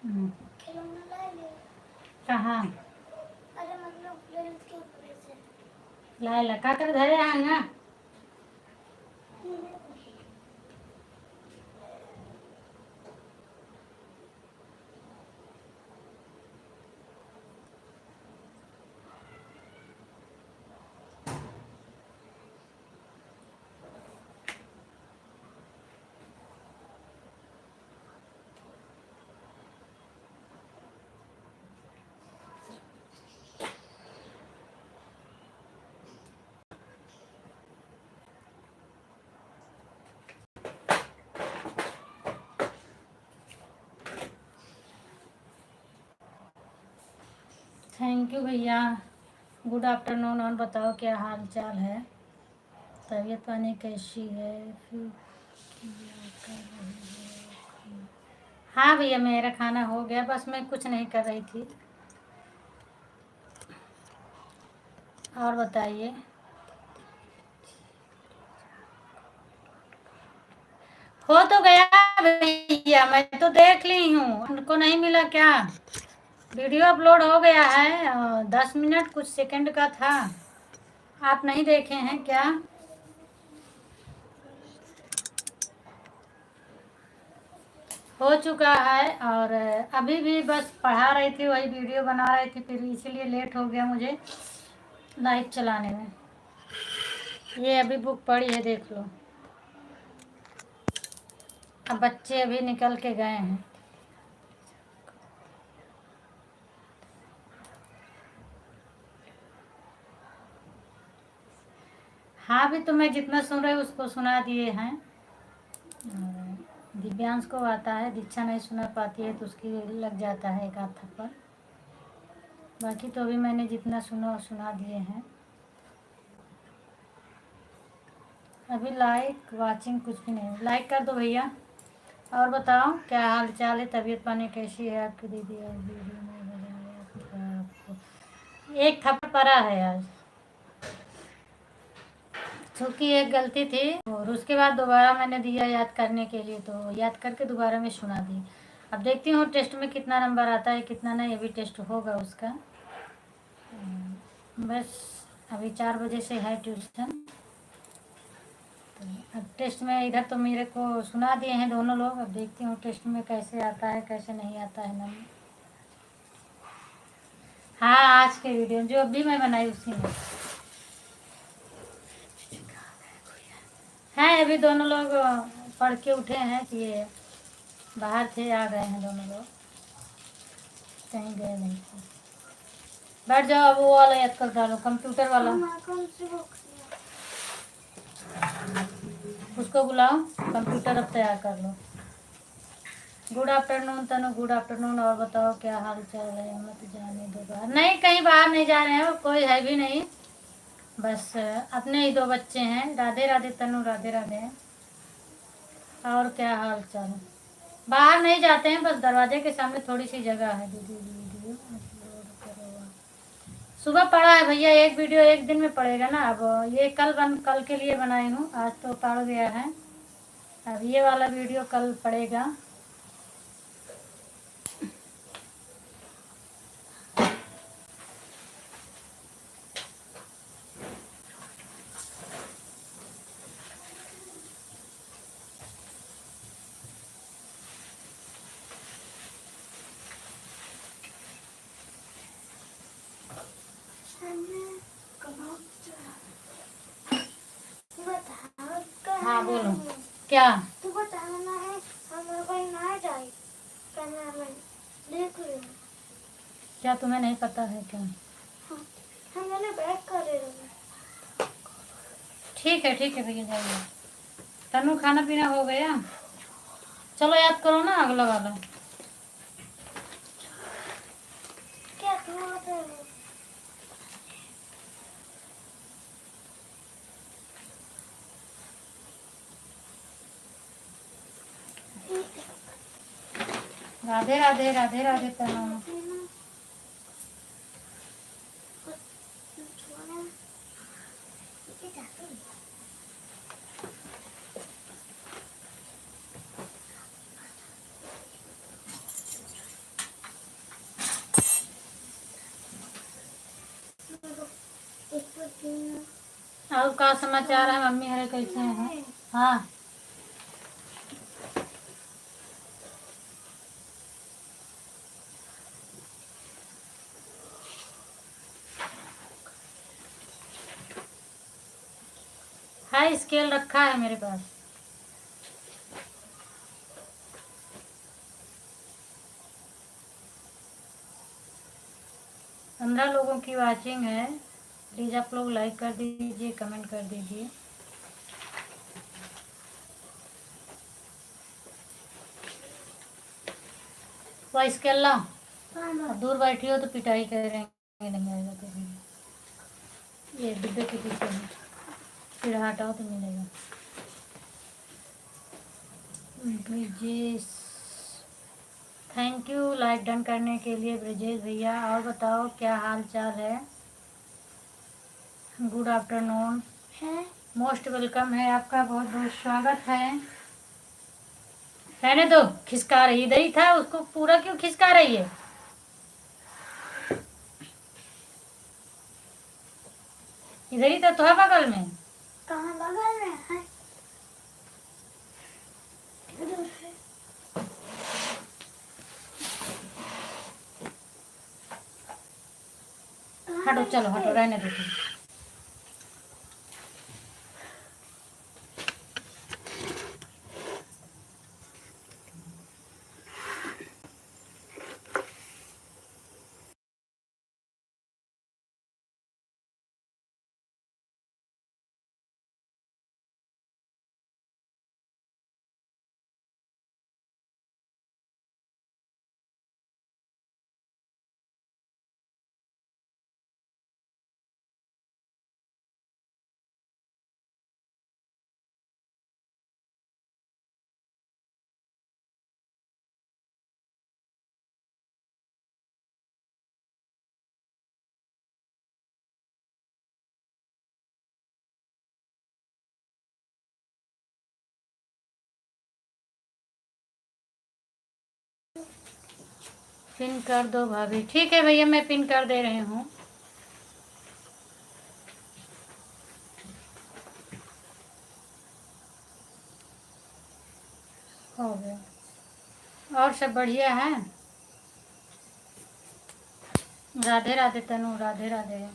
हम्म, खिलौना ला ले। कहाँ अरे मतलब बेल्ट के ऊपर से। लायला का कर धरे आंगा। थैंक यू भैया। Good afternoon. और बताओ क्या हाल चाल है, तबीयत पानी कैसी है, फिर क्या कर रही है? हाँ भैया मेरा खाना हो गया, बस मैं कुछ नहीं कर रही थी। और बताइए। हो तो गया भैया, मैं तो देख ली हूँ, उनको नहीं मिला क्या? वीडियो अपलोड हो गया है, 10 मिनट कुछ सेकंड का था। आप नहीं देखे हैं क्या? हो चुका है। और अभी भी बस पढ़ा रही थी, वही वीडियो बना रही थी, फिर इसीलिए लेट हो गया मुझे लाइव चलाने में। ये अभी बुक पढ़ी है, देख लो। अब बच्चे अभी निकल के गए हैं। हाँ भी तो मैं जितना सुन रही हूँ उसको सुना दिए हैं। दिव्यांश को आता है, दीक्षा नहीं सुना पाती है तो उसकी लग जाता है एक आध थप्पड़। बाकी तो अभी मैंने जितना सुना वो सुना दिए हैं। अभी लाइक वाचिंग कुछ भी नहीं। लाइक कर दो भैया। और बताओ क्या हाल चाल है, तबीयत पानी कैसी है आपकी दीदी? और वीडियो में बताया था आपको, एक थप्पड़ पड़ा है आज, क्योंकि एक गलती थी और उसके बाद दोबारा मैंने दिया याद करने के लिए, तो याद करके दोबारा मैं सुना दी। अब देखती हूँ टेस्ट में कितना नंबर आता है कितना नहीं, अभी टेस्ट होगा उसका। बस अभी 4 बजे से है ट्यूशन। तो अब टेस्ट में इधर तो मेरे को सुना दिए हैं दोनों लोग, अब देखती हूँ टेस्ट में कैसे आता है कैसे नहीं आता है नंबर। हाँ आज के वीडियो जो अभी मैं बनाई उसी में है। अभी दोनों लोग पढ़ के उठे हैं कि ये बाहर थे, आ गए हैं दोनों लोग, कहीं गए नहीं थे। बैठ जाओ, अब वो वाला याद कर डालो, कंप्यूटर वाला। उसको बुलाओ, कंप्यूटर अब तैयार कर लो। गुड आफ्टरनून तनु, गुड आफ्टरनून। और बताओ क्या हाल चाल है? मत जाने दो बाहर। नहीं कहीं बाहर नहीं जा रहे हैं, कोई है भी नहीं, बस अपने ही 2 बच्चे हैं। राधे राधे तनु, राधे राधे। और क्या हाल चाल है? बाहर नहीं जाते हैं, बस दरवाजे के सामने थोड़ी सी जगह है। दीदी वीडियो अपलोड करो। सुबह पड़ा है भैया, एक वीडियो एक दिन में पड़ेगा ना। अब ये कल के लिए बनाई हूँ, आज तो पड़ गया है। अब ये वाला वीडियो कल पड़ेगा। हाँ बोलो क्या? तू बताना है हमारे भाई ना जाए कैमरामैन देख ले। क्या तुम्हें नहीं पता है क्या? हाँ, हम मैंने बैक कर रहे हैं। ठीक है भैया जाइए। तनु खाना पीना हो गया? चलो याद करो ना अगला वाला। क्या तू वहाँ पे हो? राधे राधे, राधे राधे तनु। और का समाचार है मम्मी हरे कैसे हैं? हाँ हाई स्केल रखा है मेरे पास। पंद्रह लोगों की वाचिंग है, प्लीज आप लोग लाइक कर दीजिए, कमेंट कर दीजिए। वो स्केल ला, अब दूर बैठी हो तो पिटाई करेंगे, नहीं आएगा तो फिर ये डिब्बे के पीछे है, फिर हटाओ तो मिलेगा। Brijesh thank you like done करने के लिए ब्रिजेश भैया। और बताओ क्या हाल चाल है? गुड आफ्टरनून, मोस्ट वेलकम है आपका, बहुत बहुत स्वागत है। रहने दो, खिसका रही, इधर ही था उसको पूरा क्यों खिसका रही है? इधर ही तो है बगल में। कहाँ बगल में है? इधर है। हटो चलो हटो, रहने दो तुम। पिन कर दो भाभी। ठीक है भैया, मैं पिन कर दे रही हूँ। हो गया। और सब बढ़िया है? राधे राधे तनु, राधे राधे।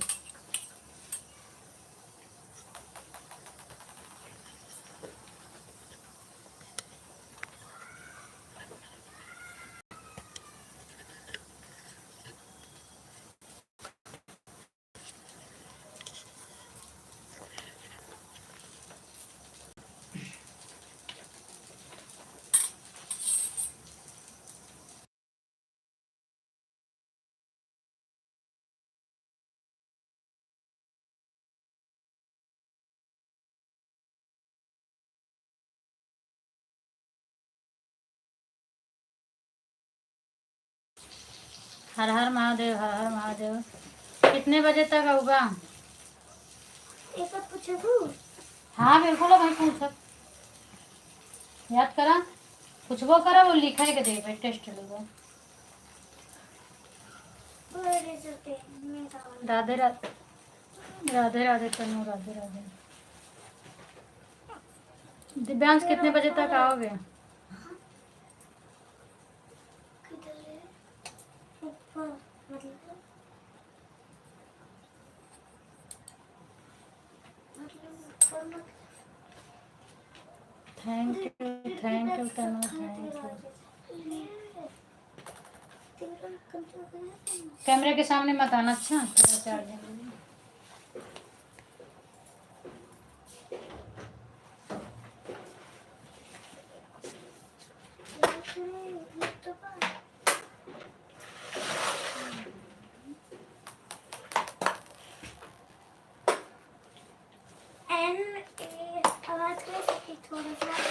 हर हर महादेव, हर हर महादेव। कितने बजे तक आऊँगा? एक बात पूछूं? हाँ बिल्कुल, भाई पूछ, याद करा, पूछबो करा, वो लिखा है के दे भाई, टेस्ट लो। राधे राधे, राधे राधे तनु, राधे राधे। दिव्यांश कितने बजे तक आओगे? Thank you Tanu, thank you. कैमरे के सामने मत आना, अच्छा थोड़ा चार्जिंग।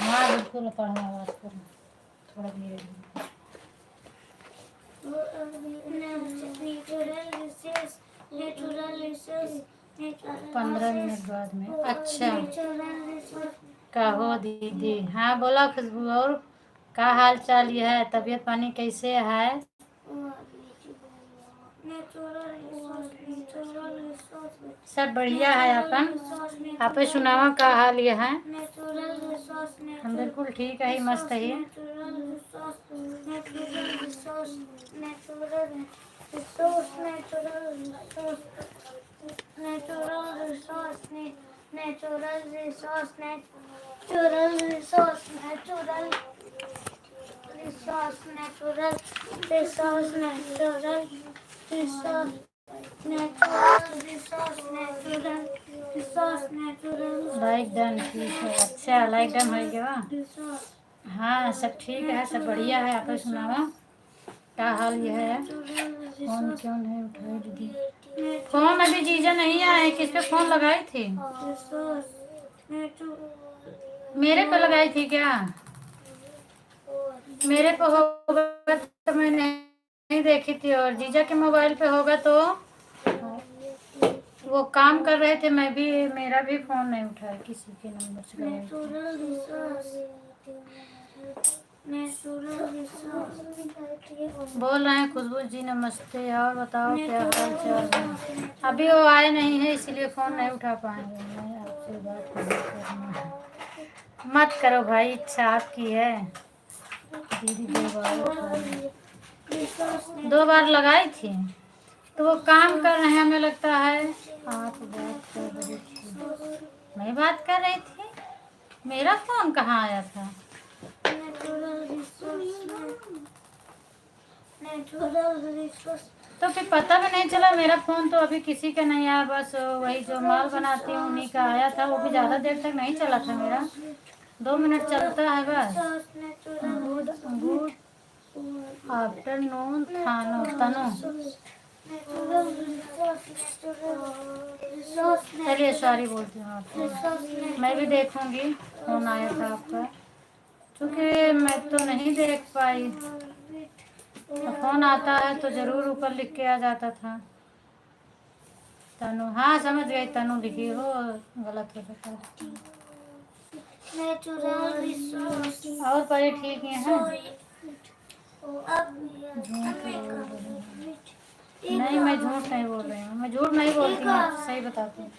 हाँ बिल्कुल, पढ़ना आवाज करो थोड़ा धीरे धीरे। 15 मिनट बाद में, अच्छा। कहो दीदी, हाँ बोला खुशबू, और का हाल चाल है? तबीयत पानी कैसे है? सब बढ़िया है अपन। आप सुनावा का हाल ये है? हम बिल्कुल ठीक है, मस्त है। लाइक डन, ठीक है। अच्छा, लाइक डन हो गया। हाँ, सब ठीक है, सब बढ़िया है। आप सुनावा क्या हाल ये है? फोन क्यों नहीं उठाई दीदी? फोन अभी जीजा नहीं आए। किस पे फोन लगाई थी? मेरे पे लगाई थी क्या? मेरे पे होगा तो मैं नहीं देखी थी, और जीजा के मोबाइल पे होगा तो वो काम कर रहे थे। मैं भी, मेरा भी फोन नहीं उठाया, किसी के नंबर से लगाई थी। बोल रहे हैं खुशबू जी नमस्ते, और बताओ क्या हाल चाल है? अभी वो आए नहीं है, इसलिए फोन नहीं उठा पाएंगे। मैं आपसे बात करना है। मत करो भाई, इच्छा आपकी है। दीदी 2 बार लगाई थी, तो वो काम कर रहे हैं, हमें लगता है। आप बात कर रही थी? मैं बात कर रही थी। मेरा फोन कहाँ आया था? तो फिर पता भी नहीं चला। मेरा फोन तो अभी किसी का नहीं आया, बस वही जो माल बनाती हूँ उन्हीं का आया था। वो भी ज्यादा देर तक नहीं चला था मेरा, 2 मिनट चलता है बस। गुड आफ्टरनून थानो तनु। चलिए सॉरी बोलती हूँ आपको। मैं भी देखूंगी, फोन आया था आपका, क्योंकि मैं तो नहीं देख पाई। फोन आता है तो जरूर ऊपर लिख के आ जाता था तनु। हाँ समझ गई, तनु लिखी हो, गलत हो सकता है। और परे ठीक है? नहीं, मैं झूठ नहीं बोल रही हूँ, मैं झूठ नहीं बोलती हूँ, सही बताती हूँ।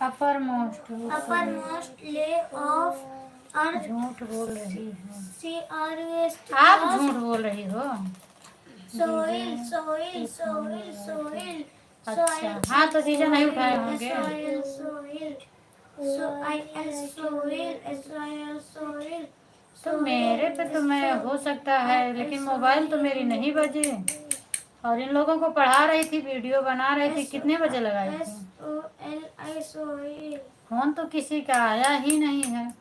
Upper most lay off. झूठ बोल रही है, आप झूठ बोल रही हो। Soil soil soil soil. अच्छा, हाँ तो जीजा नहीं उठाए होंगे। तो मेरे पे तो मैं हो सकता है, लेकिन मोबाइल तो मेरी नहीं बजी। और इन लोगों को पढ़ा रही थी, वीडियो बना रही थी। कितने बजे लगाई थी? फोन तो किसी का आया ही नहीं है।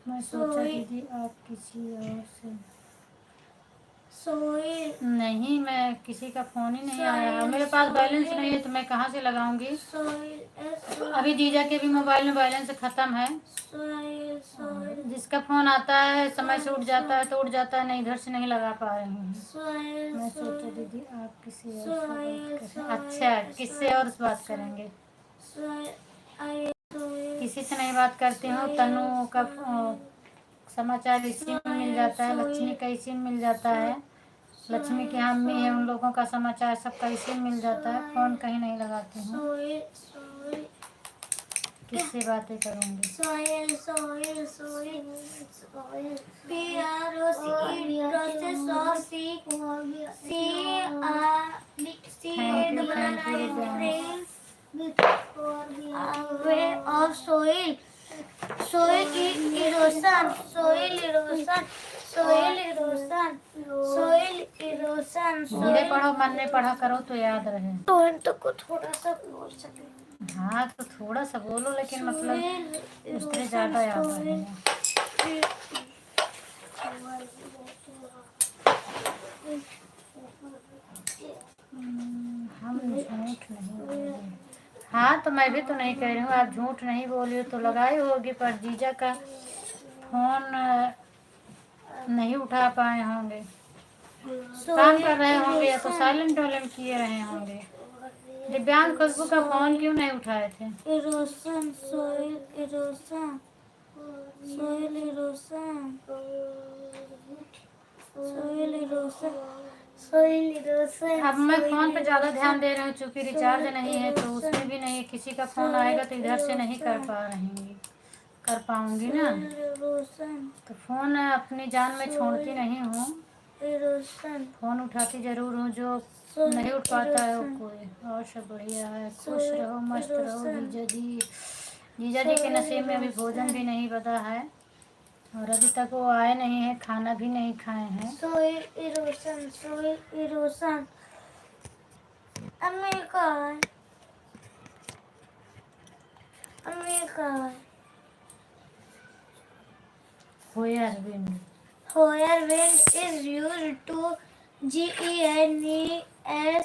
मैं सोचा दीदी आप किसी और से। नहीं, मैं किसी का फोन ही नहीं आया। मेरे पास बैलेंस नहीं है तो मैं कहाँ से लगाऊंगी? अभी जीजा के भी मोबाइल में बैलेंस खत्म है। जिसका फोन आता है समय से उठ जाता है तो उठ जाता है, नहीं इधर से नहीं लगा पा रही हूँ। मैं सोचा दीदी आप किसी और से बात करें। अच्छा, किससे और से बात करेंगे? किसी से नहीं बात करती हूँ। तनु का समाचार इसी में मिल जाता है, लक्ष्मी का इसी में मिल जाता है। लक्ष्मी की अम्मी है, उन लोगों का समाचार सबका इसी में मिल जाता है। फोन कहीं नहीं लगाती हूँ। किससे बातें करूँगी? धीरे पढ़ो, मन में पढ़ा करो तो याद रहे। तो को थोड़ा सा बोल सके। हाँ तो थोड़ा सा बोलो, लेकिन मतलब उससे ज्यादा याद रहेगा। हम झूठ नहीं बोले। हाँ तो मैं भी तो नहीं कह रही हूँ आप झूठ नहीं बोली हो, तो लगाई होगी। पर जीजा का फोन नहीं उठा पाए होंगे, काम कर रहे होंगे, या तो साइलेंट वाइलेंट किए रहे होंगे। दिव्यांग खुशबू का फोन क्यों नहीं उठाए थे? सोहेली रोशन, सोहेली रोशन, सोहेली रोशन। अब मैं फोन पे ज्यादा ध्यान दे रही हूँ क्योंकि रिचार्ज नहीं है, तो उसमें भी नहीं, किसी का फोन आएगा तो इधर से नहीं कर पाऊंगी ना, रोशन, तो फोन अपनी जान में छोड़ती नहीं हूँ, रोशन, फोन उठाती जरूर हूँ, जो नहीं उठ पाता है वो कोई। और सब बढ़िया है, खुश रहो मस्त रहो जीजा जी के नसीब में अभी भोजन भी नहीं बना है और अभी तक वो आए नहीं है, खाना भी नहीं खाए हैं। Sohail Roshan, Sohail Roshan. America, America. Whirlwind, Whirlwind is used to GENES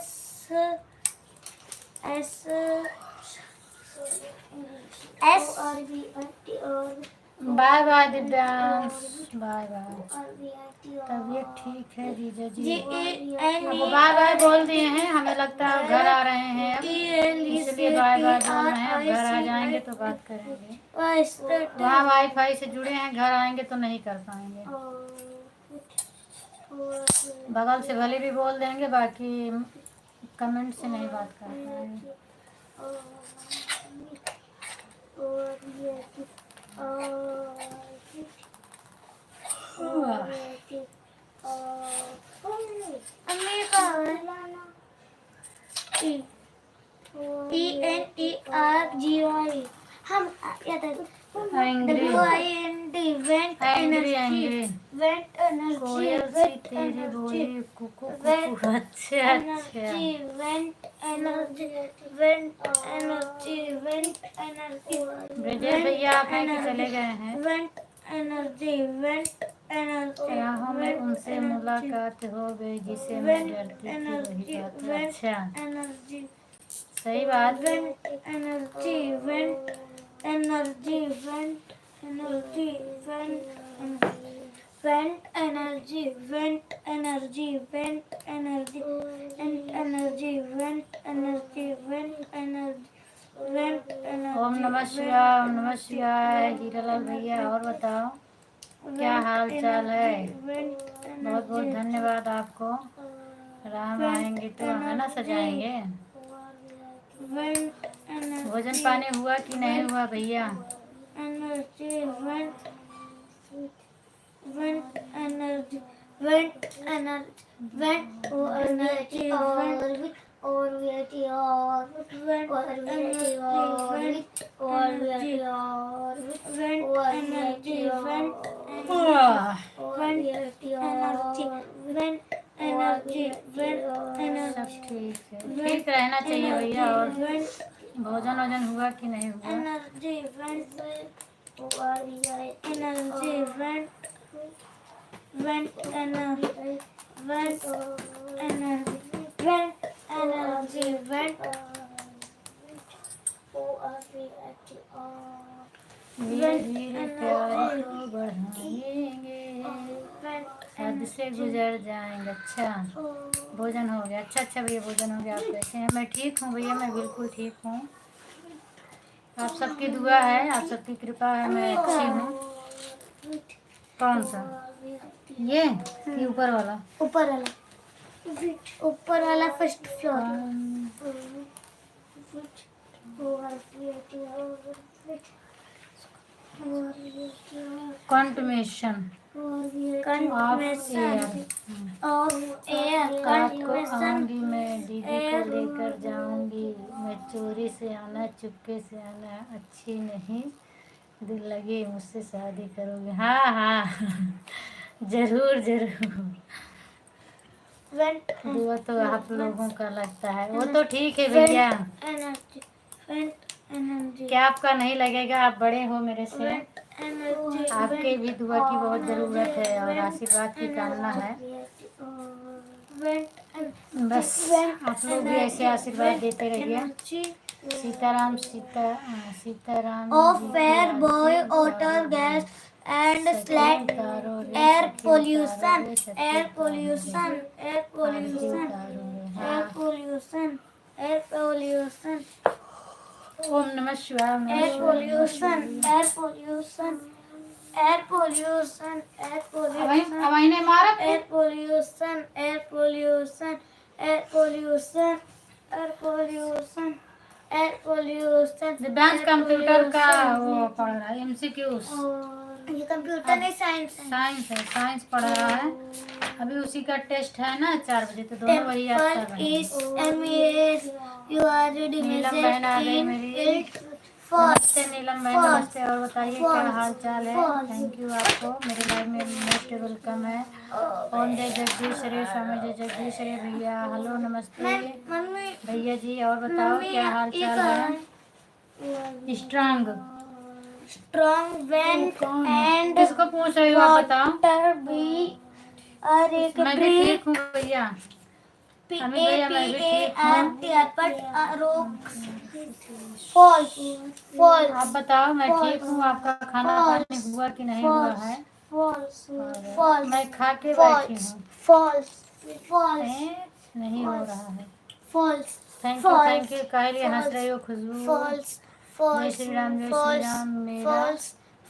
bye bye Divyansh, bye bye. तबीयत ठीक है जीजा जी, अब बाय बाय बोल दिए हैं, हमें लगता है घर आ रहे हैं अब, इसलिए बाय बाय बोल रहे हैं। अब घर आ जाएंगे तो बात करेंगे, वहाँ वाईफाई से जुड़े हैं, घर आएंगे तो नहीं कर पाएंगे। बगल से भले भी बोल देंगे, बाकी कमेंट से नहीं बात कर पाएंगे। ENERGY हम angry, went angry, went energy कोयल सी तेरी बोली कुकू कुकू। अच्छा went energy went energy went energy Brajesh भैया आप हैं कि चले गए हैं? went energy went energy राहों में उनसे मुलाकात हो गई जिसे मैं डरती थी, वही बात है। अच्छा energy सही बात। went energy went energy went energy went energy went energy went energy went energy went energy went energy went energy। ओम नमः शिवाय, ओम नमः शिवाय। हीरालाल भैया और बताओ क्या हाल चाल है? बहुत बहुत धन्यवाद आपको। राम आएंगे तो आना सजाएंगे। भोजन पानी हुआ कि नहीं हुआ भैया? Energy went energy went energy went energy went or energy went energy went energy went energy went सब ठीक है, ठीक रहना चाहिए भैया। और भोजन वोजन हुआ कि नहीं हुआ? energy went energy went energy went energy went धीरे धीरे प्यार को बढ़ाएंगे, हद से गुजर जाएंगे। अच्छा भोजन हो गया? अच्छा भैया भोजन हो गया। आप कैसे हैं? मैं ठीक हूँ भैया, मैं बिल्कुल ठीक हूँ। आप सबकी दुआ है, आप सबकी कृपा है, मैं अच्छी हूँ। कौन सा ये कि ऊपर वाला? ऊपर वाला फर्स्ट फ्लोर। कंटमेशन ऑफ एयर आपको आऊंगी मैं, दीदी को लेकर जाऊंगी मैं, चोरी से आना चुपके से आना, अच्छी नहीं दिल लगी मुझसे शादी करोगे? हाँ हाँ जरूर जरूर। दुआ तो आप लोगों का लगता है, वो तो ठीक है भैया। क्या आपका नहीं लगेगा? आप बड़े हो मेरे से, आपके भी दुआ की बहुत ज़रूरत है और आशीर्वाद की कामना है। बस आप लोग भी ऐसे आशीर्वाद देते रहिए। Sitaram Sitaram. Of air boy water gas and slat air pollution air pollution air pollution air pollution air pollution ओम नमः शिवाय। Air pollution air pollution air pollution, air pollution, अब इन्हें मारा air pollution, air pollution, air pollution, air pollution, air pollution. Divyansh computer का वो पढ़ रहा है एमसीक्यूज। ये कंप्यूटर नहीं साइंस है। साइंस है, साइंस पढ़ रहा है। अभी उसी का टेस्ट है ना 4 बजे, तो दोनों वही याद कर Temple रहे हैं। is MES. You are ready नीलम बहन आ गई in मेरी। it. False. नमस्ते नीलम बहन, नमस्ते। और बताइए क्या हाल चाल है? थैंक यू आपको, मेरे लाइव में मोस्ट वेलकम है। ओम जय जगदीश रे, स्वामी जय जगदीश रे भैया, हेलो नमस्ते मम्मी भैया जी। और बताओ क्या हाल चाल है? स्ट्रांग strong wind and किसको पूछ रही हो आप बताओ? water be are एक मैं भी ठीक हूँ भैया। अमित भैया मैं भी ठीक हूँ। false false आप बताओ, मैं ठीक हूँ। आपका खाना पानी हुआ कि नहीं हुआ है? false और false मैं खा के बैठी हूँ। false false नहीं हो रहा है। false थैंक यू कह लिए हंस रही हो खुशबू। false जय false श्री राम, जय श्री राम। मेरा false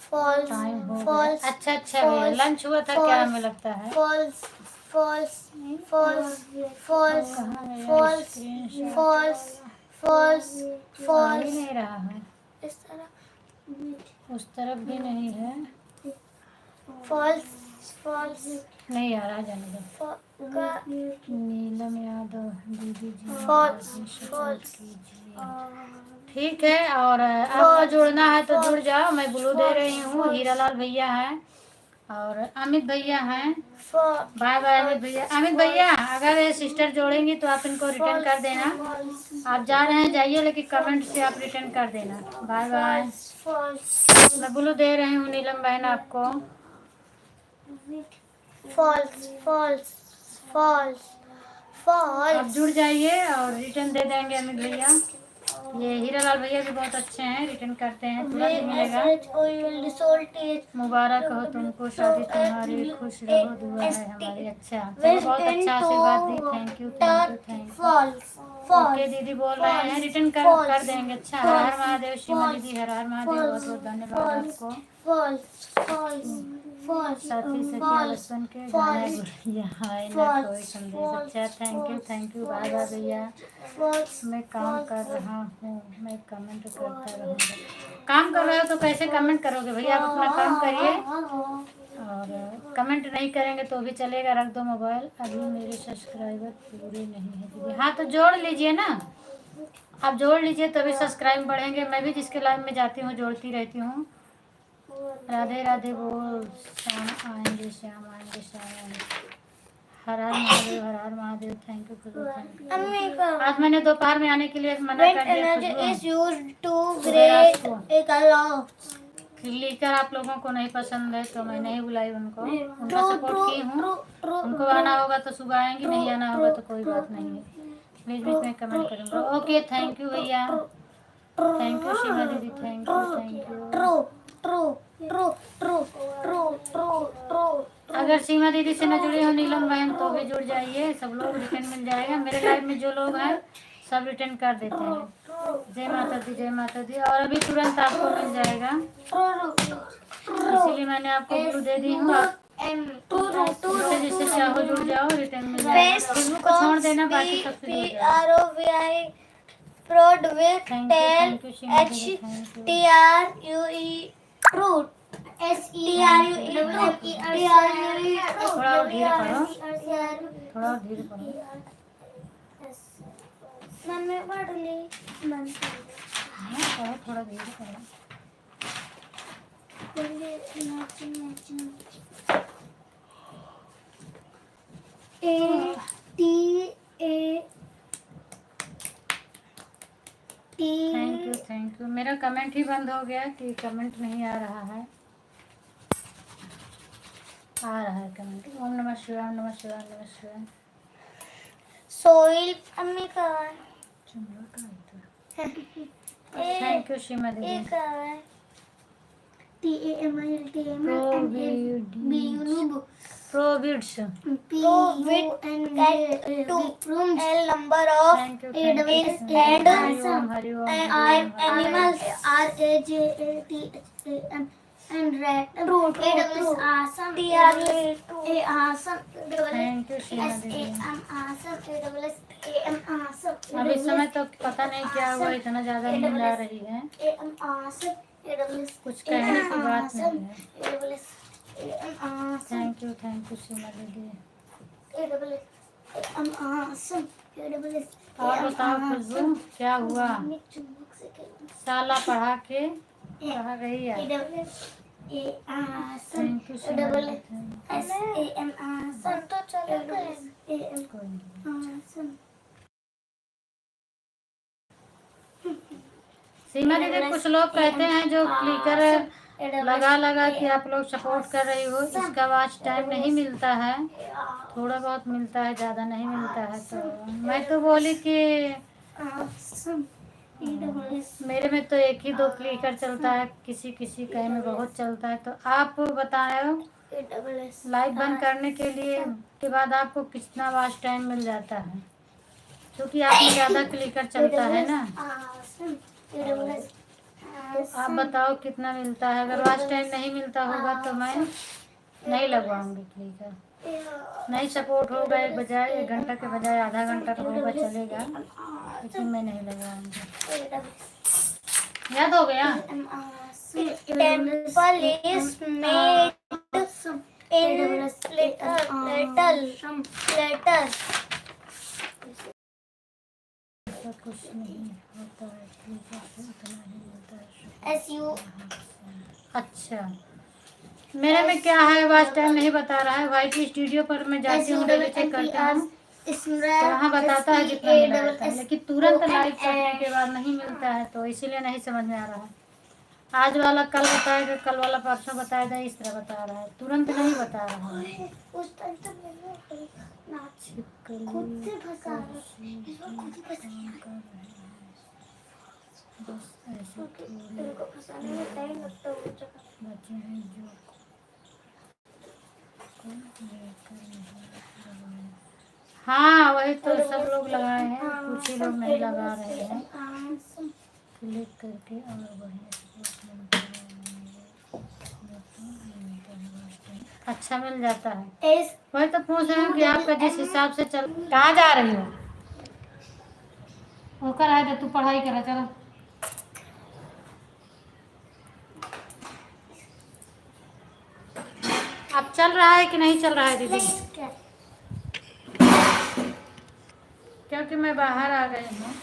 false टाइम हो गया। false अच्छा अच्छा भैया, लंच हुआ था क्या? हमें लगता है false false false false कहाँ गया false स्क्रीनशॉट? false false आ ही false नहीं रहा है। इस तरह उस तरफ भी नहीं है। false false नहीं आ रहा, जाने दो। नीलम यादव दीदी जी False, सपोर्ट false. कीजिए। ठीक है, और आपको जुड़ना है तो जुड़ जाओ। मैं ब्लू दे रही हूँ। हीरालाल भैया हैं और अमित भैया हैं। बाय बाय अमित भैया। अमित भैया अगर ये सिस्टर जोड़ेंगी तो आप इनको रिटर्न कर देना। आप जा रहे हैं जाइए, लेकिन कमेंट से आप रिटर्न कर देना। Bye bye. false मैं ब्लू दे रही हूँ नीलम बहन आपको। false false false आप false जुड़ जाइए और रिटर्न दे देंगे अमित भैया। ये हीरालाल भैया भी बहुत अच्छे हैं, रिटर्न करते हैं, तुरंत मिलेगा। मुबारक हो तुमको शादी तुम्हारी, खुश रहो दुआ है हमारी। अच्छा, चलो बहुत अच्छा आशीर्वाद दी। Thank you thank you thank you. false okay दीदी बोल रहे हैं रिटर्न कर देंगे। अच्छा, हर हर महादेव। सीमा दीदी हर हर महादेव, बहुत बहुत धन्यवाद आपको। false false false साथी सखिया बचपन के गाना गुड़िया हाय ना कोई संदेश। अच्छा थैंक यू बाय बाय भैया। false मैं काम कर रहा हूँ, मैं कमेंट करता रहूँगा। काम कर रहे हो तो कैसे कमेंट करोगे भैया? आप अपना काम करिए, और कमेंट नहीं करेंगे तो भी चलेगा। रख दो मोबाइल। अभी मेरे सब्सक्राइबर पूरे नहीं है दीदी। हाँ तो जोड़ लीजिए ना, आप जोड़ लीजिए तभी सब्सक्राइब बढ़ेंगे। मैं भी जिसके लाइव में जाती हूँ जोड़ती रहती हूँ। राधे राधे बोल। श्याम आएंगे श्याम आएंगे श्याम आएंगे। हर हर महादेव हर हर Mahadev. Thank you Khushboo, thank you. आज मैंने दोपहर में आने के लिए मना When कर दिया energy is खुशबू। used to create a color. लिकर आप लोगों को नहीं पसंद है तो मैं नहीं बुलाई उनको। उनका True, सपोर्ट true, की हूँ। true, true. उनको आना होगा तो सुबह आएंगी, नहीं आना होगा तो कोई बात नहीं है। बीच बीच में कमेंट करूँगा। ओके थैंक यू भैया, थैंक यू सीमा दीदी, thank you. True, true, true, true, true, true, true. अगर सीमा दीदी से न जुड़े हो नीलम बहन तो भी जुड़ जाइए। सब लोग रिटर्न मिल जाएगा। मेरे लाइव में जो लोग हैं सब रिटर्न कर देते हैं। जय माता दी जय माता दी। और अभी तुरंत आपको मिल जाएगा, इसीलिए मैंने आपको ब्लू दे दी हूँ। आप जिससे चाहो जुड़ जाओ, रिटर्न मिल जाएगा। फेसबुक को छोड़ देना, बाकी सबसे जुड़ जाओ। Prod with thank you Seema दीदी, thank you. TRUE fruit. SERUE थोड़ा और धीरे पढ़ो, थोड़ा और धीरे पढ़ो। मम्मी पढ़ ली। हाँ, थोड़ा धीरे पढ़ो। Thank you. मेरा कमेंट ही बंद हो गया कि कमेंट नहीं आ रहा है। आ रहा है कमेंट। ओम नमः शिवाय, ओम नमः शिवाय, ओम नमः शिवाय। सोइल अम्मी का थैंक यू सीमा दीदी। प्रोविड्स L number of thank you. and animals RAJATHAM and red. Root. A double S awesome. T R A awesome. Thank you Seema S A दीदी। M awesome. A double S A M awesome. अब इस समय तो पता नहीं क्या हुआ, इतना ज्यादा नींद आ रही है, A M awesome. A double S कुछ कहने की बात नहीं है। A double S A M awesome. Thank you Seema दीदी। A double S A M awesome. A double S और बताओ खुशबू क्या हुआ? साला पढ़ा के कहाँ गई है? थैंक यू सीमा दीदी। सीमा दीदी कुछ लोग कहते हैं जो क्लिकर लगा के आप लोग सपोर्ट कर रही हो, इसका वॉच टाइम नहीं मिलता है, थोड़ा बहुत मिलता है, ज़्यादा नहीं मिलता है। तो मैं तो बोली कि मेरे में तो एक ही दो क्लिकर चलता है, किसी किसी कहीं में बहुत चलता है। तो आप बताओ लाइव बंद करने के बाद आपको कितना वॉच टाइम मिल जाता है, क्योंकि आप में ज़्यादा क्लिकर चलता है ना। तो आप बताओ कितना मिलता है। अगर वॉच टाइम नहीं मिलता होगा तो मैं नहीं लगवाऊंगी क्लिकर, नहीं सपोर्ट होगा, एक घंटा के बजाय आधा घंटा का होगा चलेगा, लेकिन मैं नहीं लगवाऊंगी। याद हो गया? Temple is made in letter ऐसा कुछ नहीं होता है, क्लिकर से उतना ही मिलता है। एस यू अच्छा, मेरे में क्या है, वॉच टाइम नहीं बता रहा है। वाई की स्टूडियो पर मैं जाती हूँ, डेली चेक करती हूँ, तो वहाँ बताता है जितना मिला रहता है, लेकिन तुरंत लाइव करने के बाद नहीं मिलता है, तो इसीलिए नहीं समझ में आ रहा है। आज वाला कल बताएगा, कल वाला परसों बताएगा, इस तरह बता रहा है, तुरंत नहीं बता रहा है। बस ऐसे बच्चे हैं जो हाँ वही तो सब लोग लगाए हैं, कुछ ही लोग नहीं लगा रहे हैं। क्लिक करके और अच्छा मिल जाता है। वही तो पूछ रहे हैं कि आपका जिस हिसाब से चल। कहाँ जा रही हो? होकर आए तो तू पढ़ाई करा, चलो। अब चल रहा है कि नहीं चल रहा है दीदी? क्योंकि मैं बाहर आ गई हूँ।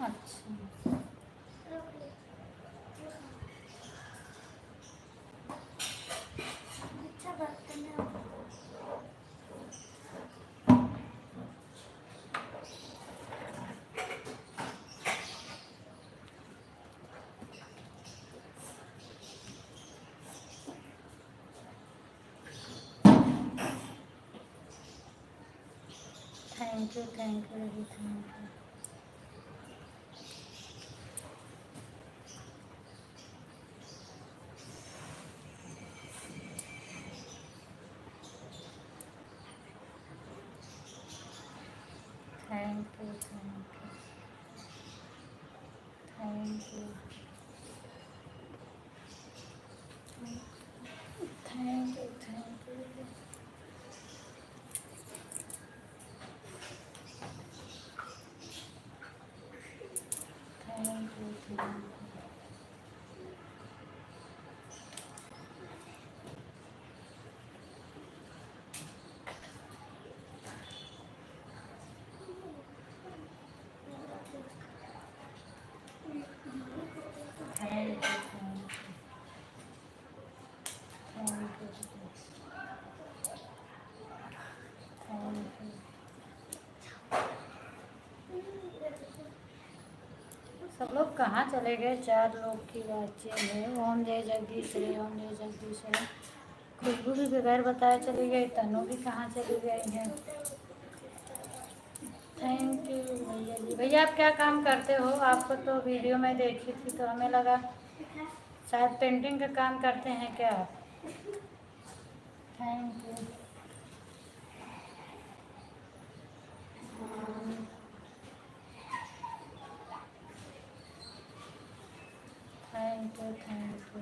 अच्छा थैंक यू दीदी, thank you. Thank you thank you thank you thank you. सब लोग कहाँ चले गए? 4 लोग की बातचीत है। ओम जय जगदीश रे, ओम जय जगदीश रे। खुशबू भी बगैर बताए चली गई, तनु भी कहाँ चली गई है। थैंक यू भैया जी। भैया आप क्या काम करते हो? आपको तो वीडियो में देखी थी तो हमें लगा शायद पेंटिंग का काम करते हैं क्या आप? Thank you. Thank you thank you.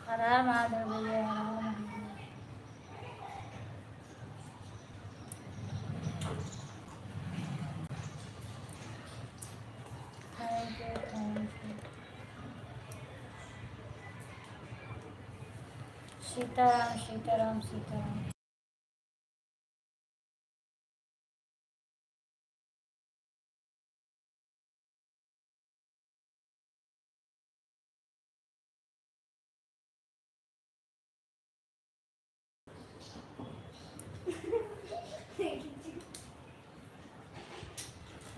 हर हर महादेव भैया, हर हर Mahadev. Thank you thank you. Sitaram Sitaram Sitaram.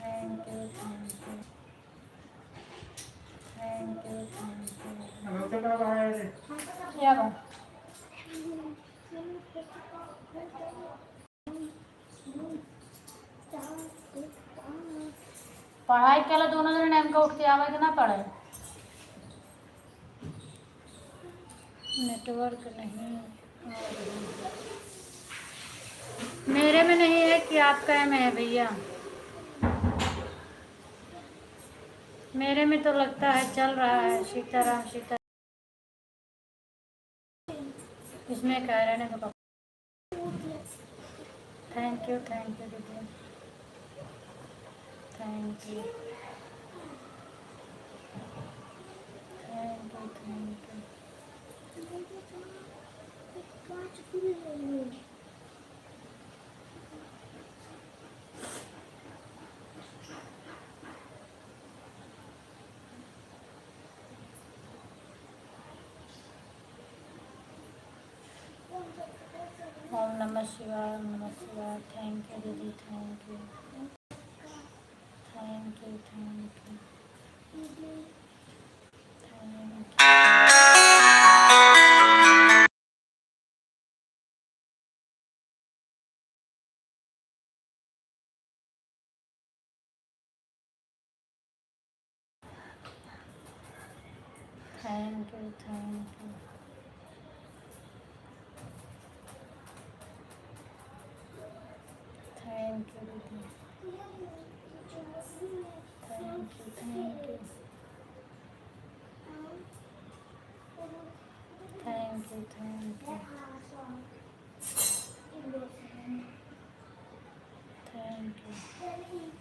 Thank you thank you. Thank you thank you. क्या बात? पढ़ाई केला दोनों जन नेमका उठ के आवे कि ना पढ़े? नेटवर्क नहीं मेरे में नहीं है कि आपका में है भैया। मेरे में तो लगता है चल रहा है। सीताराम सीता। इसमें कह रहे हैं तो थैंक यू दीदी। Thank you thank you thank you. ओम नमः शिवाय ओम नमः शिवाय। थैंक यू दीदी thank you thank you thank you thank you thank you. Thank you दीदी। Thank you thank you thank you thank you thank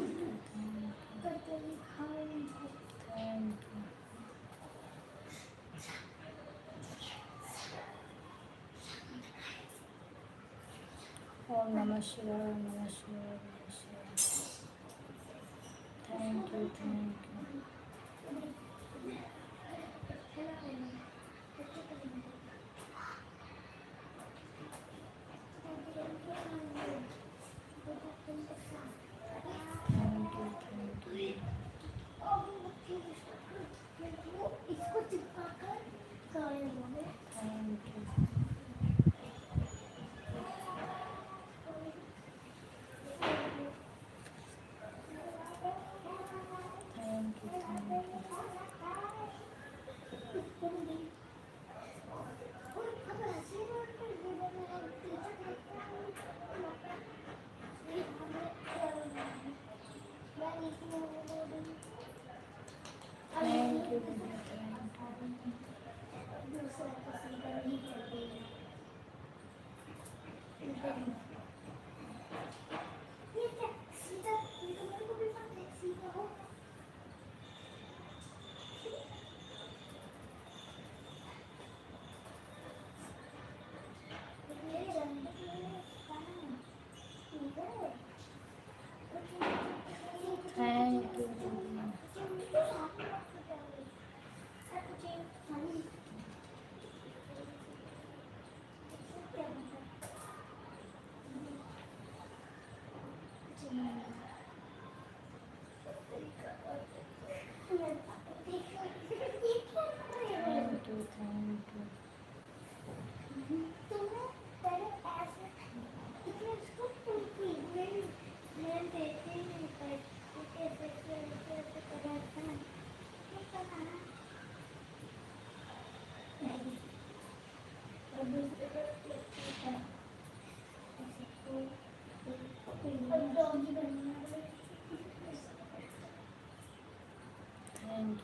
you thank you thank you. ओम नमः शिवाय ओम नमः शिवाय ओम नमः शिवाय। Thank you thank you thank you thank you इसको चिपका कर thank you thank you thank you. Thank you दीदी थैंक यू। थैंक यू दीदी। Thank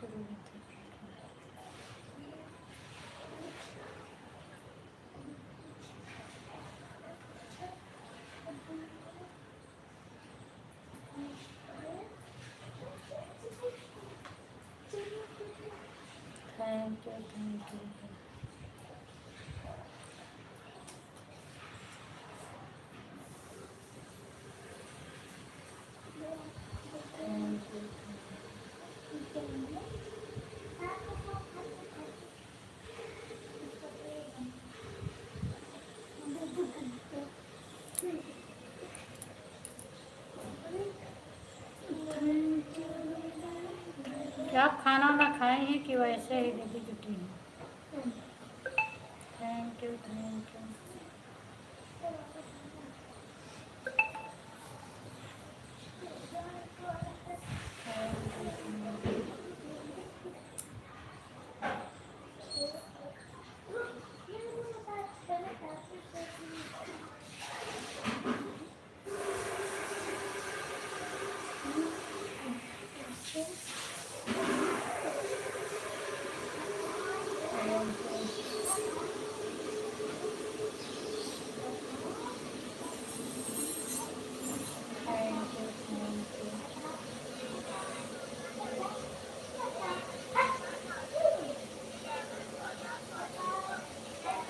you. Thank you thank you. Thank you. क्या आप खाना ना खाए हैं कि वैसे ही दीदी जुटी हैं? Thank you thank you.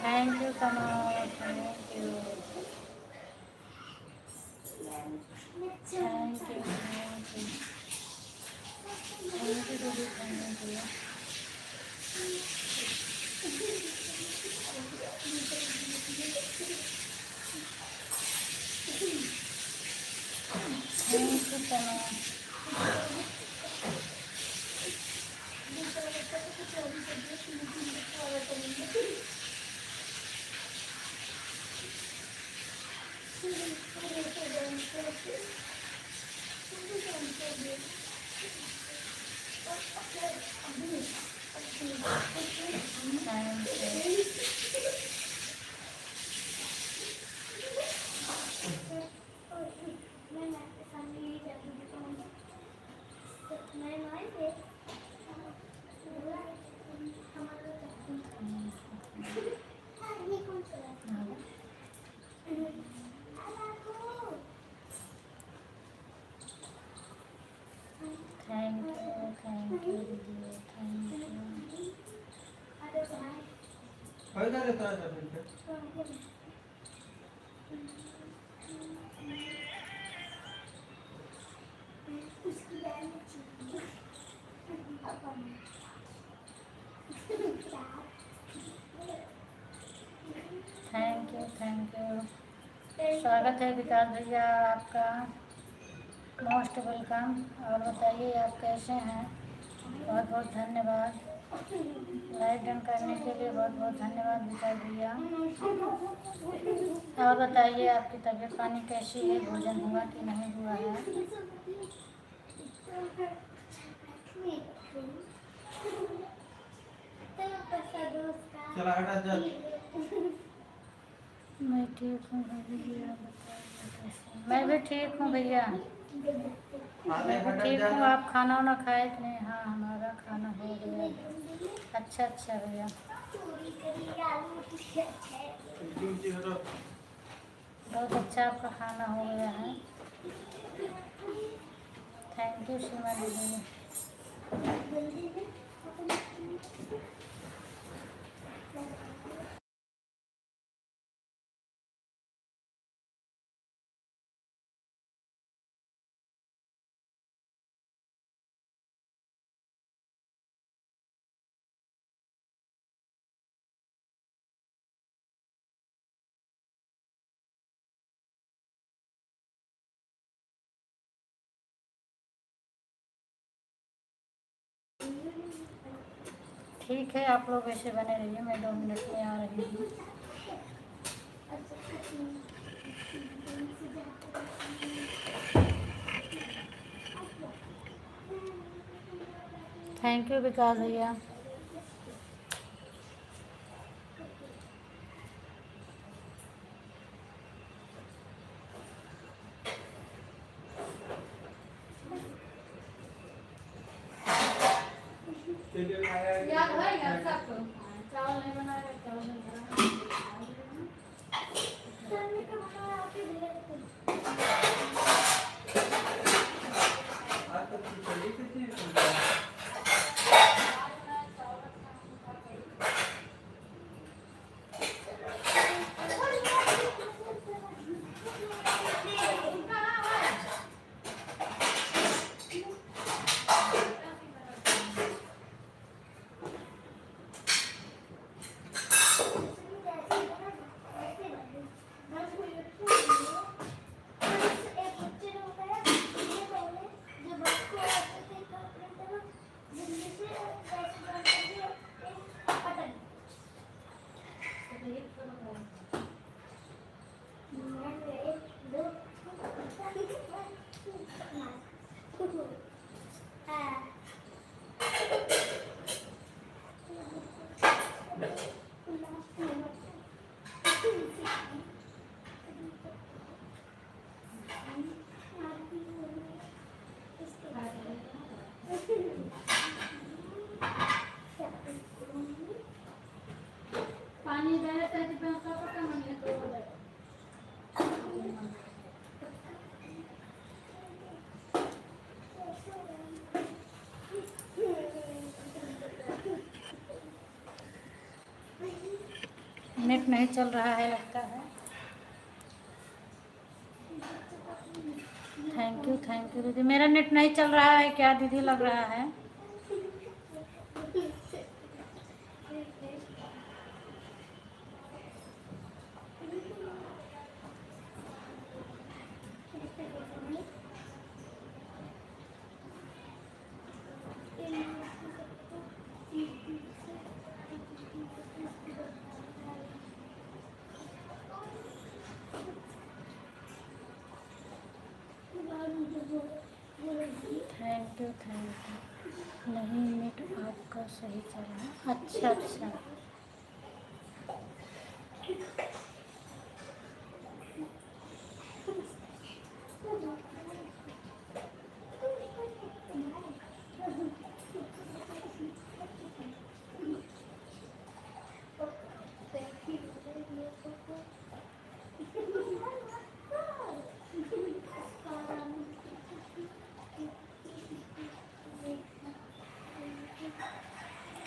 Thank you कमाल। Thank you thank you thank you thank you दीदी थैंक यू। थैंक यू कमाल। थैंक यू दीदी thank you. Thank you thank you. स्वागत है विकास भैया आपका, मोस्ट वेलकम। और बताइए आप कैसे हैं? बहुत बहुत धन्यवाद। लाइक डन करने के लिए बहुत बहुत धन्यवाद विकास भैया। और बताइए आपकी तबीयत पानी कैसी है? भोजन हुआ कि नहीं हुआ है? मैं ठीक हूँ भैया, बताइए कैसे? मैं भी ठीक हूँ भैया, मैं भी ठीक हूँ। आप खाना वाना खाए कि नहीं? हाँ हमारा खाना हो गया। अच्छा अच्छा भैया, बहुत अच्छा आपका खाना हो गया है। थैंक यू सीमा दीदी। ठीक है, आप लोग ऐसे बने रहिए, मैं 2 मिनट में आ रही हूँ। थैंक यू विकास भैया। याद है यार सबको चावल नहीं बनाया चावल नहीं बनाया तन्ने का बनाया आपके दिले को पानी दे तेरे पे उसका पता नहीं तो नेट नहीं चल रहा है लगता है। थैंक यू दीदी। मेरा नेट नहीं चल रहा है क्या दीदी लग रहा है। थैंक यू नहीं नेट आपका सही चल रहा है। अच्छा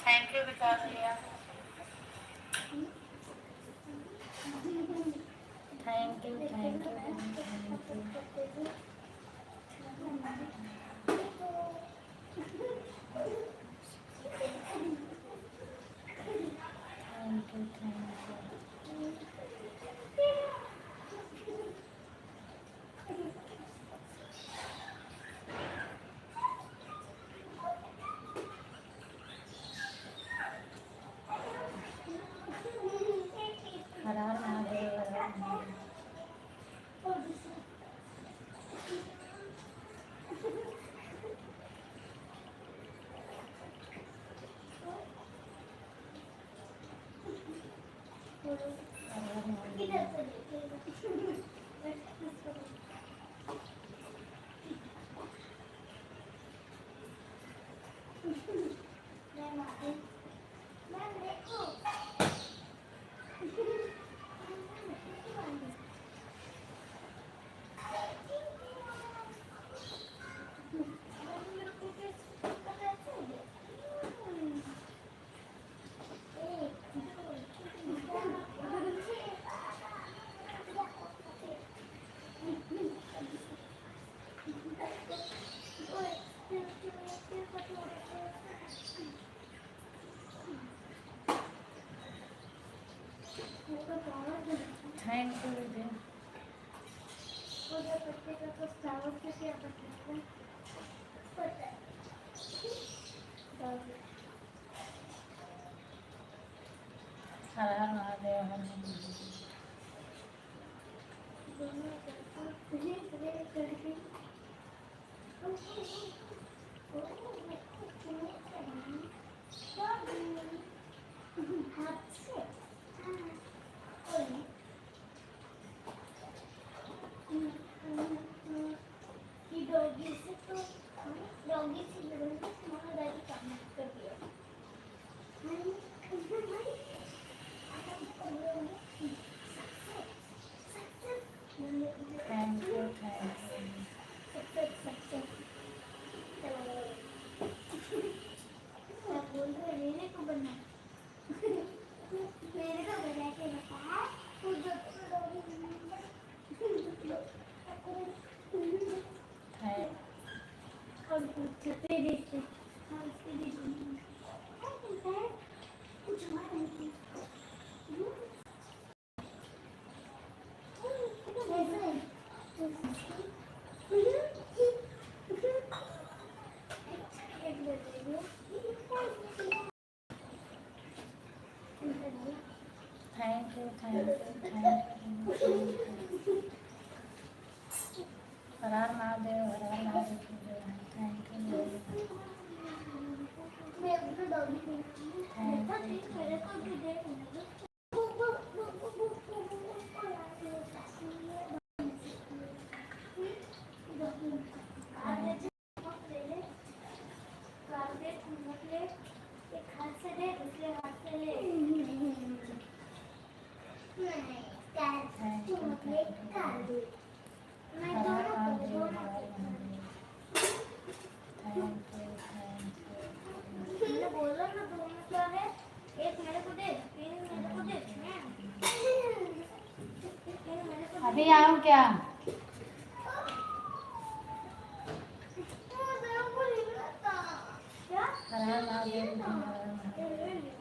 थैंक यू विकास भैया। थैंक यू हर हर महादेव। थैंक यू दीदी। हर हर महादेव हर हर डॉगी से तो डॉगी से तुम्हारा दादी काम कर दिया मेरे को बना के बताया और छुट्टी देते हम उसके देते कुछ हमारा नहीं थैंक यू हर हर महादेव की जय। थैंक यू बोलो ना दोनों क्या है एक मेरे को दे तीन मेरे को दे अभी आऊँ क्या? हर हर महादेव की जय, हर हर महादेव।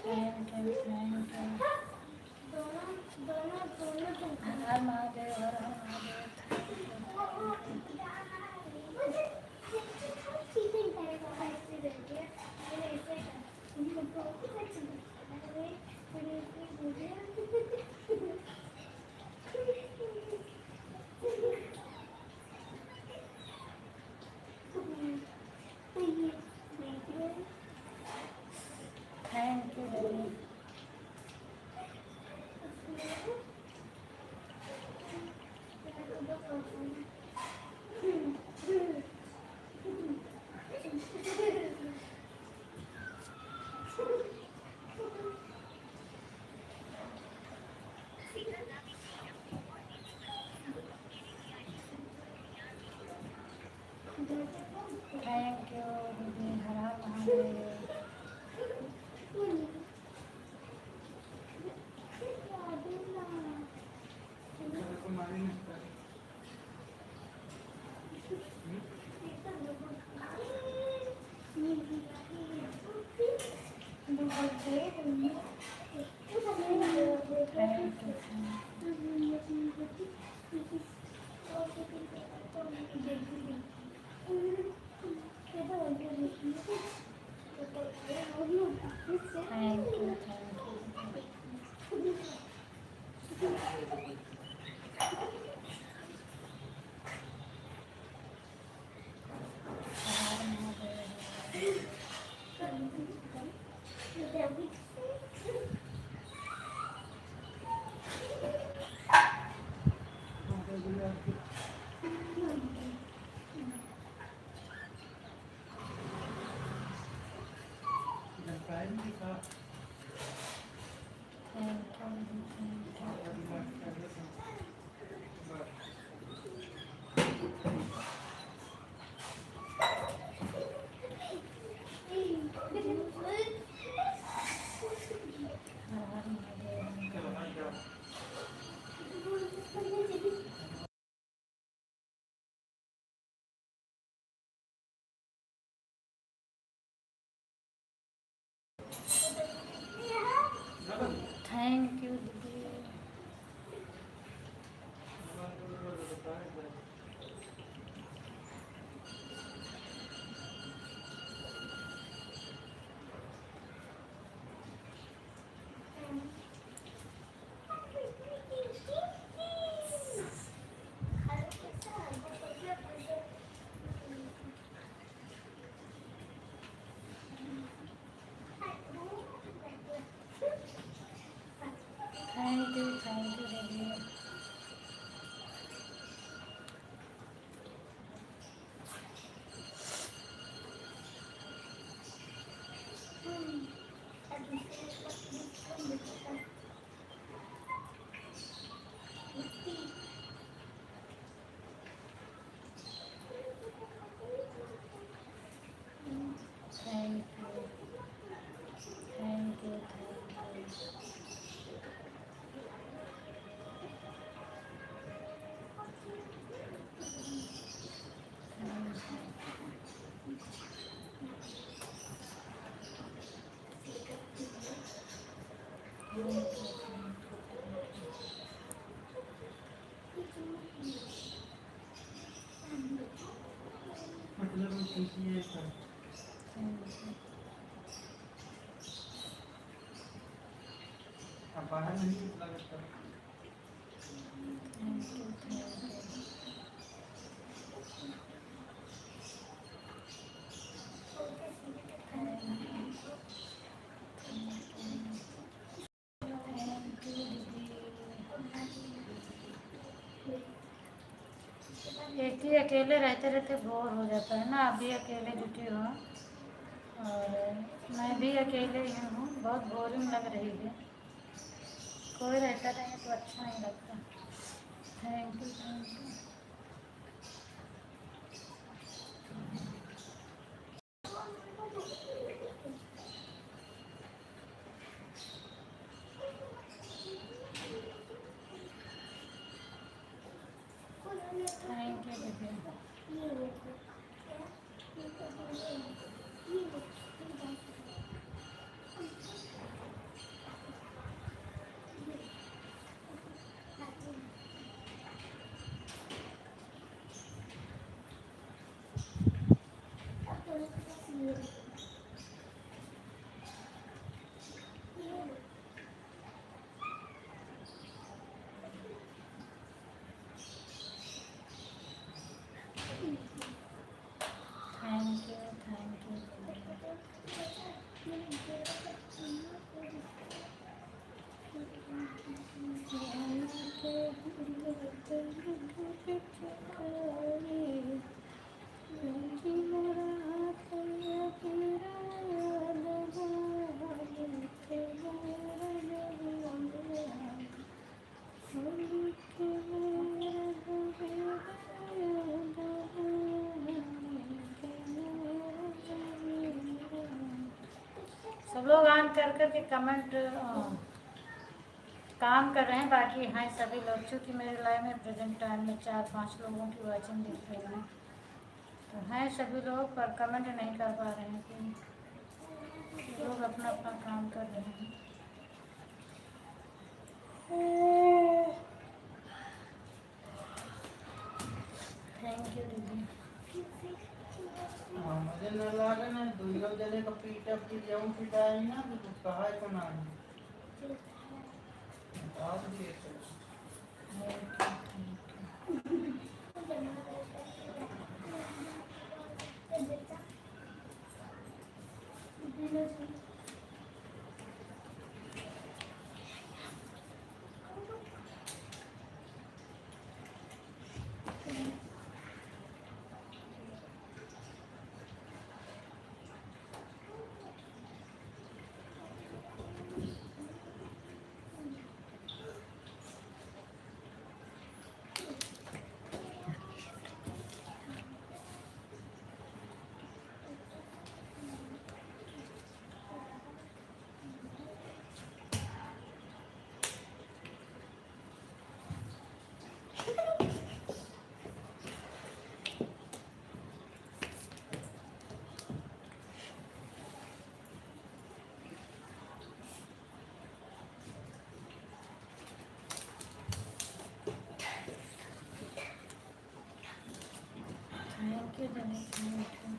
थैंक यू हर हर महादेव हर हर Mahadev. Thank you daddy. Thank you दीदी हर हर महादेव। एक ही अकेले रहते रहते बोर हो जाता है ना। आप भी अकेले जुटी हो और मैं भी अकेले ही हूँ, बहुत बोरिंग लग रही है। कोई रहता नहीं तो अच्छा नहीं लगता। Thank you, thank you. Thank you दीदी। Thank you, thank you. सब लोग ऑन कर करके कमेंट काम कर रहे हैं, बाकी हैं सभी लोग। चूँकि मेरे लाइव में प्रेजेंट टाइम में 4-5 लोगों की वॉचिंग दिख रही है, तो हैं सभी लोग, पर कमेंट नहीं कर पा रहे हैं कि लोग अपना अपना काम कर रहे हैं। थैंक यू दीदी। मुझे न लागे ना दुर्गा जले का पीटा पीट जाऊं पिटाई ना तो कुछ कहा है तो ना बता दिए थैंक यू दीदी, थैंक यू।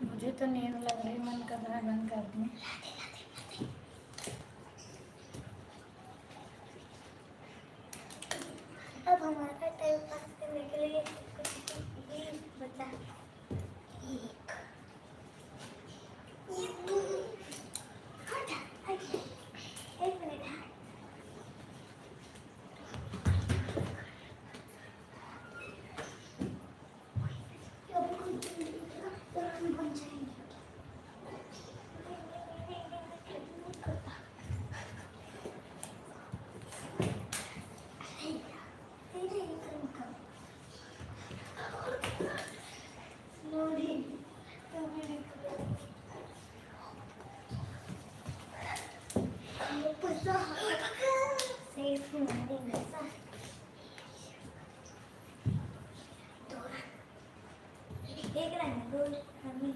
मुझे तो नींद लग रही, मन कर रहा है बंद कर दूँ। अब हमारा टाइम पास करने के लिए कुछ बचा। एक मिनट। तो हम बन जाएंगे। एक लाइन दो मम्मी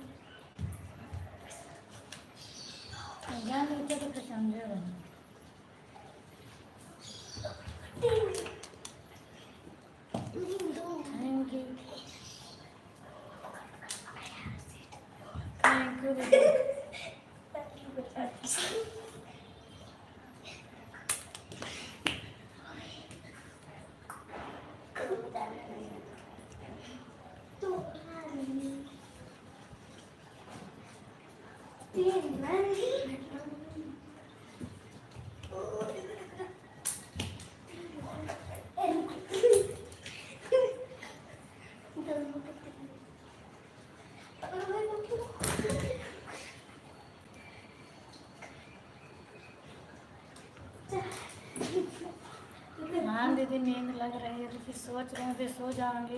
जान लेते तो फिर समझेगा नहीं। थैंक यू थैंक यू दीदी। हाँ दीदी नींद लग रही है, लेकिन सोच रहे हैं फिर सो जाऊंगी।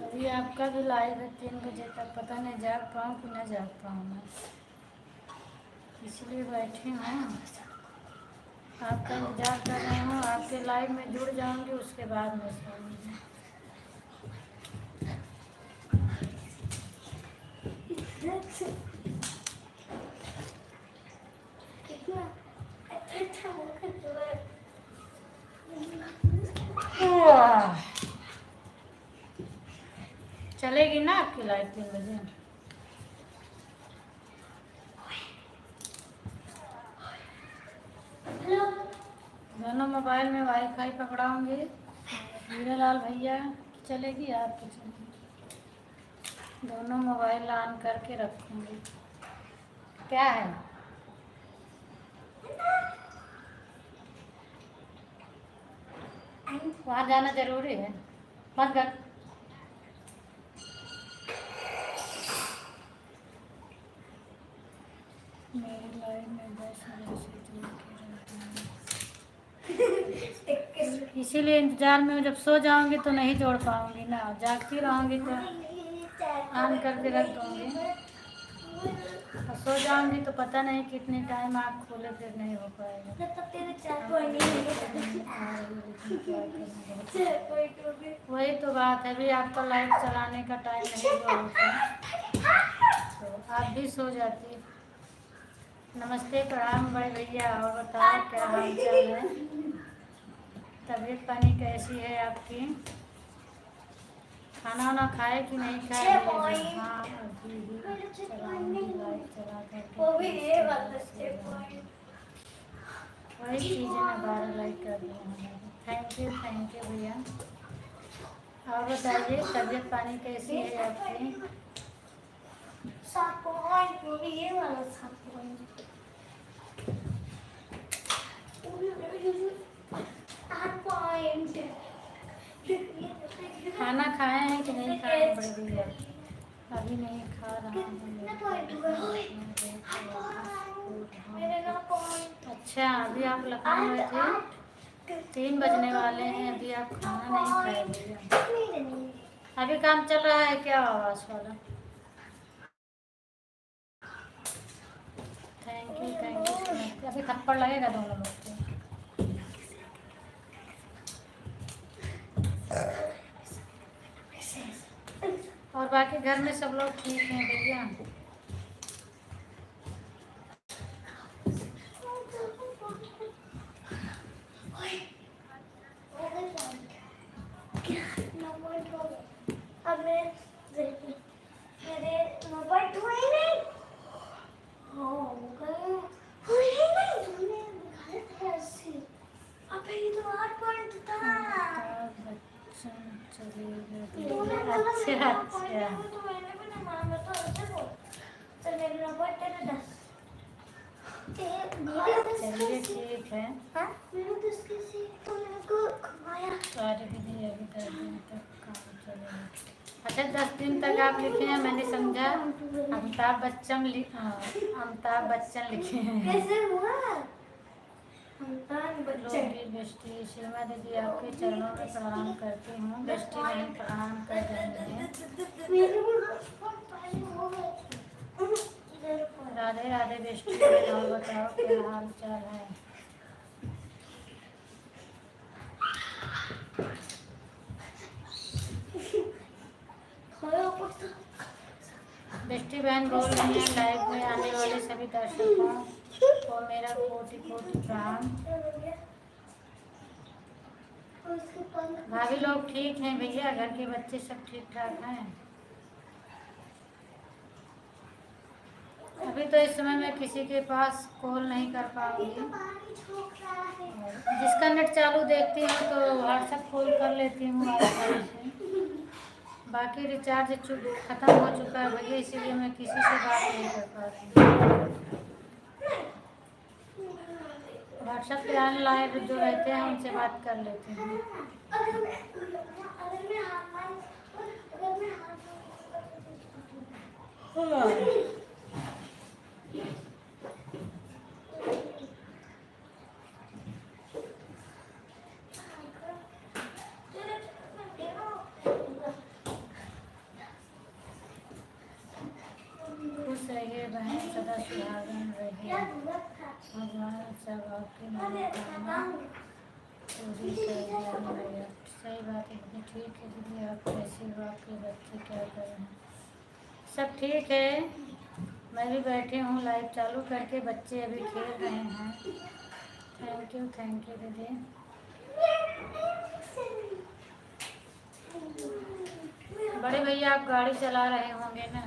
अभी आपका भी लाइव है 3 बजे तक, पता नहीं जाग पाऊँ कि न जाग पाऊँ मैं, इसलिए बैठी हूँ। आपका इंतजार कर रही हूँ, आपके लाइव में जुड़ जाऊंगी, उसके बाद मैं सोऊंगी। चलेगी ना आपकी लाइव 3 बजे? दोनों मोबाइल में वाईफाई पकड़ाऊंगी। हीरालाल भैया चलेगी, आपकी चलेगी। दोनों मोबाइल ऑन करके रखूंगी। क्या है? वहाँ जाना जरूरी है, बंद कर। मेरी लाइफ में 10 बजे से जुड़ के रहती हूँ। इसीलिए इंतजार में हूँ, जब सो जाऊंगी तो नहीं जोड़ पाऊंगी ना, जागती रहूंगी तो ऑन करके रख दूंगी, और सो जाऊंगी तो पता नहीं कितने टाइम आँख खोले फिर नहीं हो पाएगा। वही तो बात है, अभी आपका लाइव चलाने का टाइम नहीं हुआ होता तो आप भी सो जाती। नमस्ते प्रणाम बड़े भैया, और बताओ क्या हाल चाल है? तबीयत पानी कैसी है आपकी? खाना वाना खाए कि नहीं खाए? हाँ अभी भी चलाऊंगी, लाइव चला करके वही चीज़ मैं 12 लाइक कर दूँगी। थैंक यू भैया। और बताइए तबीयत पानी कैसी है आपकी? 7 पॉइंट, वो भी ये वाला 7 पॉइंट, 8 पॉइंट। खाना खाए हैं कि नहीं खाए हैं बड़े भैया? अभी नहीं खा रहा हूँ। अच्छा अभी आप लखनऊ में थे, 3 बजने वाले हैं, अभी आप खाना नहीं खाए भैया? अभी काम चल रहा है क्या आवाज़ वाला? Thank you. अभी थप्पड़ लगेगा दोनों लोग को। और बाकी घर में सब लोग ठीक हैं भैया? अब मेरे मोबाइल हुए नहीं, हो गए हुए नहीं, अबे ये तो 8 पॉइंट था। अच्छा तो मैंने भी ना माना तो ऐसे बोल। चल मेरे मोबाइल तेरे 10। चलिए ठीक है। हाँ मैंने 10 कैसे तो मेरे को घुमाया। सारे दीदी अभी 10 दिन तक काम चलेगा। अच्छा 10 दिन तक आप लिखे हैं, मैंने समझा अमिताभ बच्चन लिखे हैं। कैसे हुआ? अमिताभ बच्चन। बेस्टी सीमा दीदी आपके चरणों में प्रणाम करती हूँ। बेस्टी बहन प्रणाम कर रही हैं। राधे राधे बेस्टी बहन, और बताओ क्या हाल चाल है? बेस्टी बहन बोल रही हैं लाइव में आने वाले सभी दर्शकों को मेरा कोटि कोटि प्रणाम। भाभी लोग ठीक हैं भैया, घर के बच्चे सब ठीक ठाक हैं। अभी तो इस समय मैं किसी के पास कॉल नहीं कर पाऊंगी। जिसका नेट चालू देखती हूँ तो व्हाट्सएप कॉल कर लेती हूँ वाईफाई से। बाकी रिचार्ज ख़त्म हो चुका है भैया, इसीलिए मैं किसी से बात नहीं कर पाती। व्हाट्सएप पे ऑनलाइन जो रहते हैं उनसे बात कर लेती हूँ। खुश रहिए बहन, सदा सुहागन रहिए। भगवान सब आपकी मनोकामना पूरी कर दिया। सही बात है दीदी, ठीक है दीदी। आप कैसी हो, आपके बच्चे क्या कर रहे हैं? सब ठीक है, मैं भी बैठी हूँ लाइव चालू करके, बच्चे अभी खेल रहे हैं। थैंक यू दीदी। बड़े भैया आप गाड़ी चला रहे होंगे ना?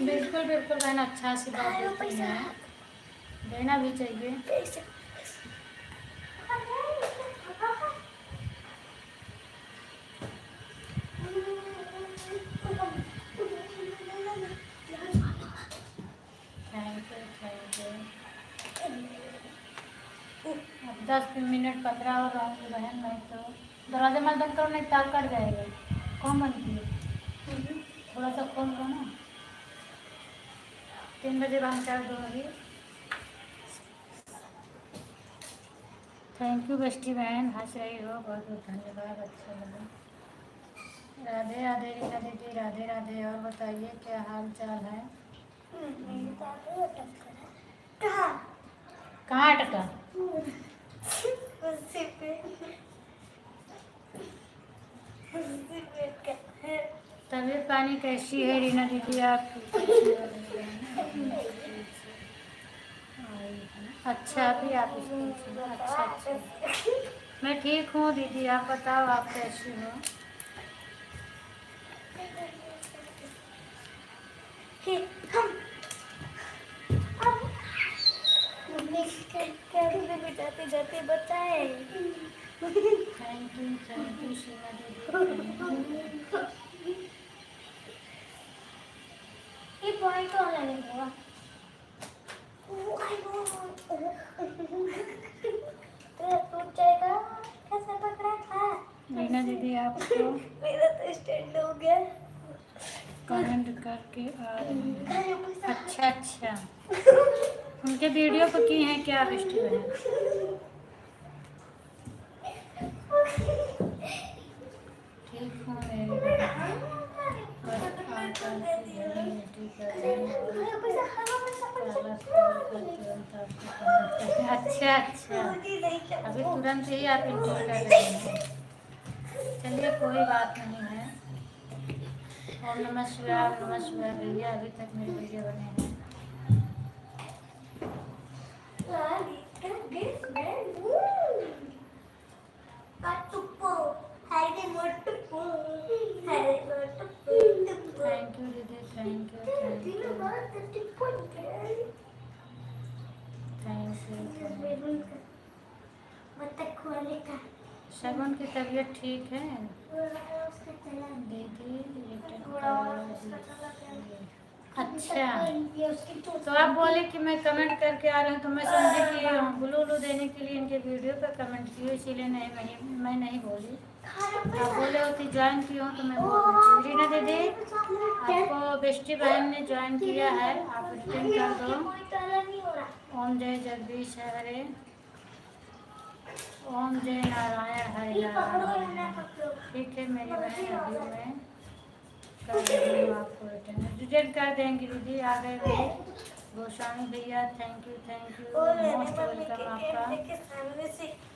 बिल्कुल बिल्कुल बहन, अच्छा आशीर्वाद देती हैं, देना भी चाहिए। Thank you. अब 10 मिनट 15 और रहूँगी बहन, नहीं तो दरवाजा मत बंद करो, नहीं तार कट जाएगा। कौन बंद किए? थोड़ा सा खोल दो ना, 3 बजे बंद कर दूँगी। थैंक यू बेस्टी बहन, हंस रही हो, बहुत बहुत धन्यवाद, अच्छा लगा। राधे राधे रीना दीदी, राधे राधे। और बताइए क्या हाल चाल है? कहाँ अटका? तबीयत पानी कैसी है रीना दीदी आपकी? अच्छा भी आप अच्छा। मैं ठीक हूँ दीदी, आप बताओ आप कैसी हो? जाते जाते बताए। थैंक यू सीमा दीदी। ये पॉइंट तो अलग है। टूट जाएगा, कैसे पकड़ा था? रीना दीदी आपको मेरा तो स्टैंड हो गया। कमेंट करके आ रही हैं। अच्छा उनके वीडियो को की हैं क्या बेस्टी बहन? ठीक हूँ मेरी बहन, बस आकर की बेटी कर रही हूँ और काला खोल कर तुरंत आपको कमेंट करते हैं। अच्छा अभी तुरंत ही आप एंट्री कर रहे हैं। चलिए कोई बात नहीं है। ओम नमः शिवाय भैया, अभी तक मेरे वीडियो बने हैं। थैंक यू दीदी, थैंक यू। शगुन की तबीयत ठीक है दीदी? अच्छा तो आप बोले कि मैं कमेंट करके आ रही हूँ, तो मैं समझी कि ग्लू देने के लिए इनके वीडियो पर कमेंट किए, इसीलिए मैं नहीं बोली। आप बोले होती ज्वाइन की हूँ तो मैं बोल देती। रीना दीदी आपको बेस्टी बहन ने ज्वाइन किया है, आप स्ट्रीम कर दो। ओम जय जगदीश हरे, ओम जय नारायण हरे नारायण। ठीक है मेरी बहन, अभी मैं कर रही हूँ आपको रिटर्न कर देंगी दीदी। आ गए मेरे गोस्वामी भैया, थैंक यू मोस्ट वेलकम आपका।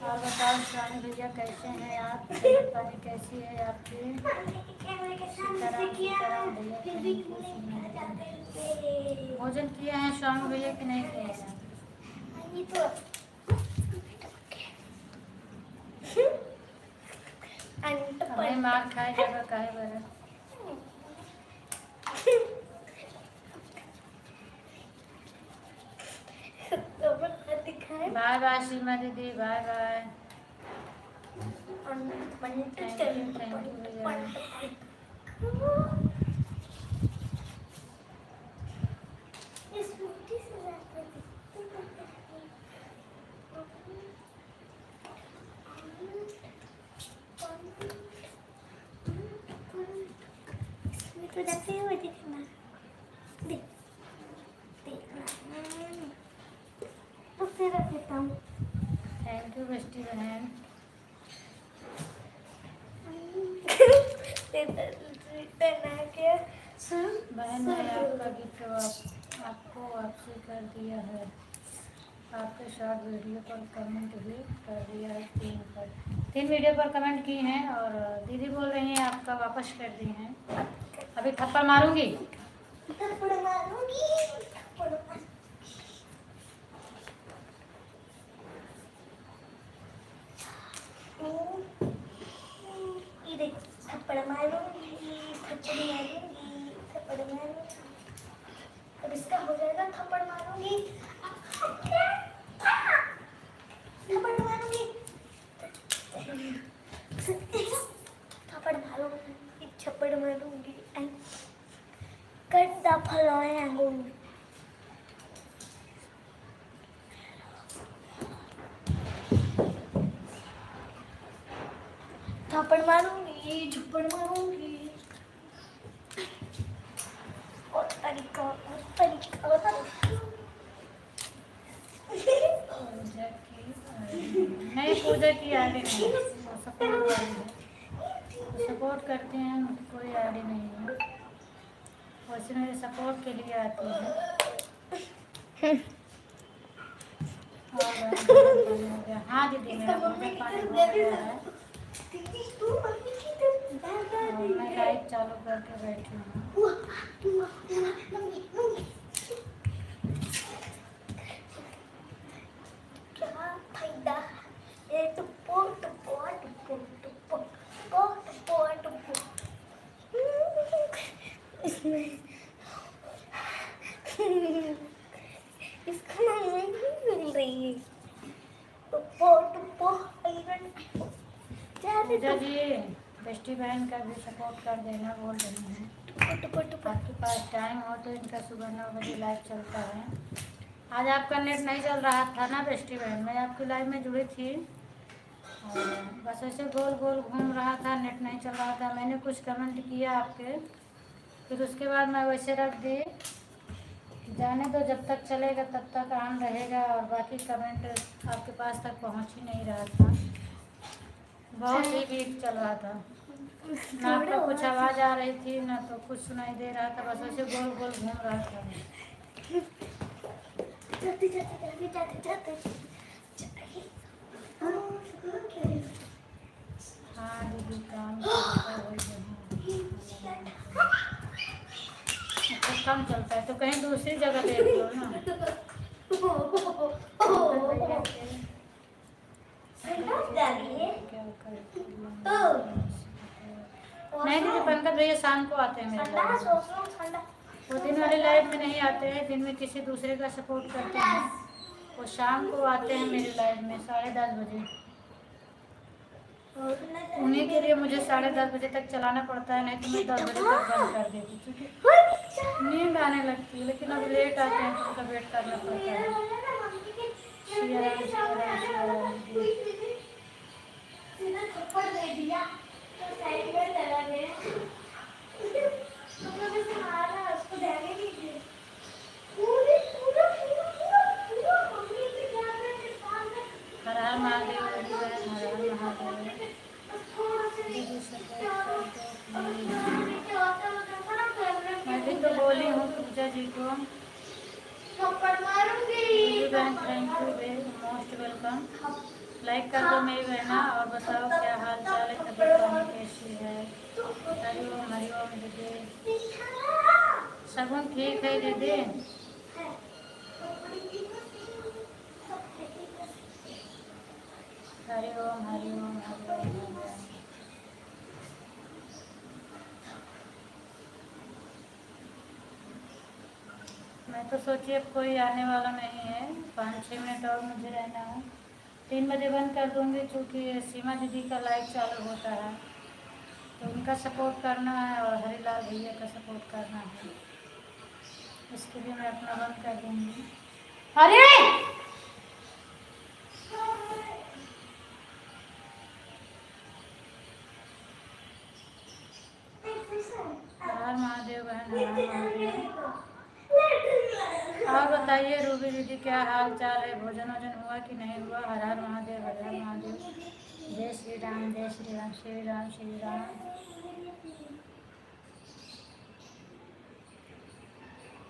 और बताओ स्वामी भैया कैसे हैं आप, तबीयत पानी कैसी है आपकी? सीताराम सीताराम भैया, थैंक यू। भोजन किए हैं स्वामी भैया कि नहीं किए हैं? हमें मार खाए जगह काहे बरा। बाय बाय सीमा दीदी, बाय बाय। थैंक यू भैया। तो जाते हुए देखना, देखना तो फिर देता हूँ। थैंक यू बेस्टी बहन। बहन ने आपका गिफ्ट आपको वापसी कर दिया है। आपके शॉर्ट वीडियो पर कमेंट भी कर दिया है, 3 वीडियो पर कमेंट की हैं और दीदी बोल रही हैं आपका वापस कर दिए हैं। अभी थप्पड़ मारूंगी। थप्पड़ मारूंगी, अब इसका हो जाएगा। थप्पड़ मारूंगी, थप्पड़ मारूंगी, थप्पड़ मारूंगी, कट्टा फलाऊंगी। थप्पड़ मारूंगी, झप्पड़ मारूंगी। और तरीका नहीं पूजा की आईडी नहीं, सपोर्ट करते हैं, कोई आईडी नहीं है। वैसे मेरे सपोर्ट के लिए आती है। हाँ दीदी मेरा भोजन पानी हो गया है और मैं लाइट चालू करके बैठी हूँ। क्या फायदा ये टुप्पो टुप्पो टुप्पो टुप्पो टुप्पो टुप्पो टुप्पो इसमें इसका नाम नहीं मिल रही है। टुप्पो टुप्पो पूजा जी बेस्टी बहन का भी सपोर्ट कर देना बोल रही हैं। आपके पास टाइम हो तो इनका सुबह 9 बजे लाइव चलता है। आज आपका नेट नहीं चल रहा था ना बेस्टी बहन, मैं आपकी लाइव में जुड़ी थी और बस ऐसे गोल गोल घूम रहा था, नेट नहीं चल रहा था। मैंने कुछ कमेंट किया आपके, फिर उसके बाद मैं वैसे रख दी, जाने दो जब तक चलेगा तब तक ऑन रहेगा और बाकी कमेंट आपके पास तक पहुंच ही नहीं रहा था। बहुत ही वीक चल रहा था, ना आपका कुछ आवाज़ आ रही थी ना तो कुछ सुनाई दे रहा था, बस ऐसे गोल गोल घूम रहा था। जाते जाते जाते जाते हाँ दीदी काम कम चलता है तो कहीं दूसरी जगह देख लो ना। नहीं दीदी पंकज भैया शाम को आते हैं मेरे पास, वो दिन वाले लाइव में नहीं आते हैं, दिन में किसी दूसरे का सपोर्ट करते हैं, वो शाम को आते हैं मेरे लाइव में 10:30 बजे। उन्हीं के लिए मुझे 10:30 बजे तक चलाना पड़ता है, नहीं तो मैं 10 बजे तक बंद कर देती क्योंकि नींद आने लगती है। लेकिन अब लेट आते हैं तो उनका वेट करना पड़ता है। हर हर महादेव, हर हर महादेव। दीदी सपोर्ट कर दो प्लीज। थप्पड़ मारूंगी। रूबी बहन thank you most welcome. Like कर दो मेरी बहना और बताओ क्या हाल चाल है, तबीयत पानी कैसी है। हरिओम दीदी। शगुन ठीक है दीदी। हरिओम हरिओम हरिओम। मैं तो सोची अब कोई आने वाला नहीं है, 5-6 मिनट और मुझे रहना है। 3 बजे बंद कर दूंगी क्योंकि सीमा दीदी का लाइव चालू होता है तो उनका सपोर्ट करना है और हरिलाल भैया का सपोर्ट करना है, इसके लिए मैं अपना बंद कर दूंगी। अरे हर हर महादेव बहन, हर हर महादेव। और बताइए रूबी दीदी क्या हाल चाल है, भोजन वोजन हुआ कि नहीं हुआ। हर हर महादेव, हर हर महादेव। जय श्री राम, जय श्री राम, श्री राम श्री राम।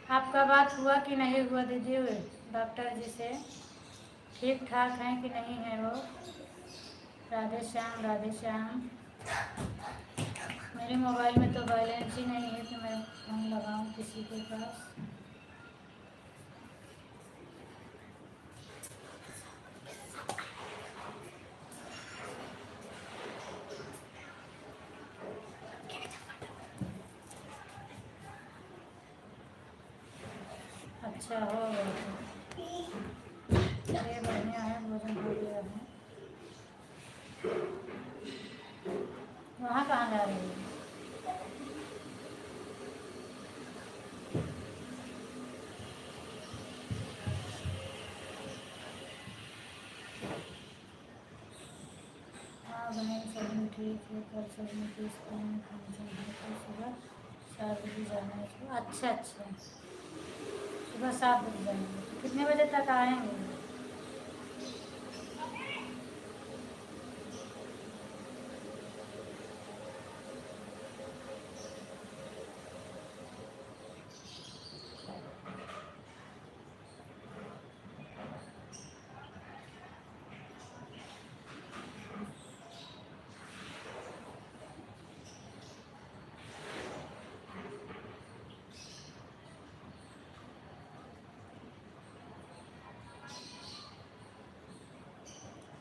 आपका बात हुआ कि नहीं हुआ दीदी डॉक्टर जी से, ठीक ठाक हैं कि नहीं है वो। राधे श्याम, राधे श्याम। मेरे मोबाइल में तो बैलेंस ही नहीं है कि मैं फोन लगाऊं किसी के पास। अच्छा हो गया, ये बढ़िया है, भोजन हो गया है। वहाँ कहाँ जा रही है। हाँ बहन सभी ठीक है, कल सभी के स्कूल में फंक्शन है तो सुबह 7 बजे जाना है इसको। अच्छा अच्छा, सुबह 7 बजे जाएंगे तो कितने बजे तक आएंगे।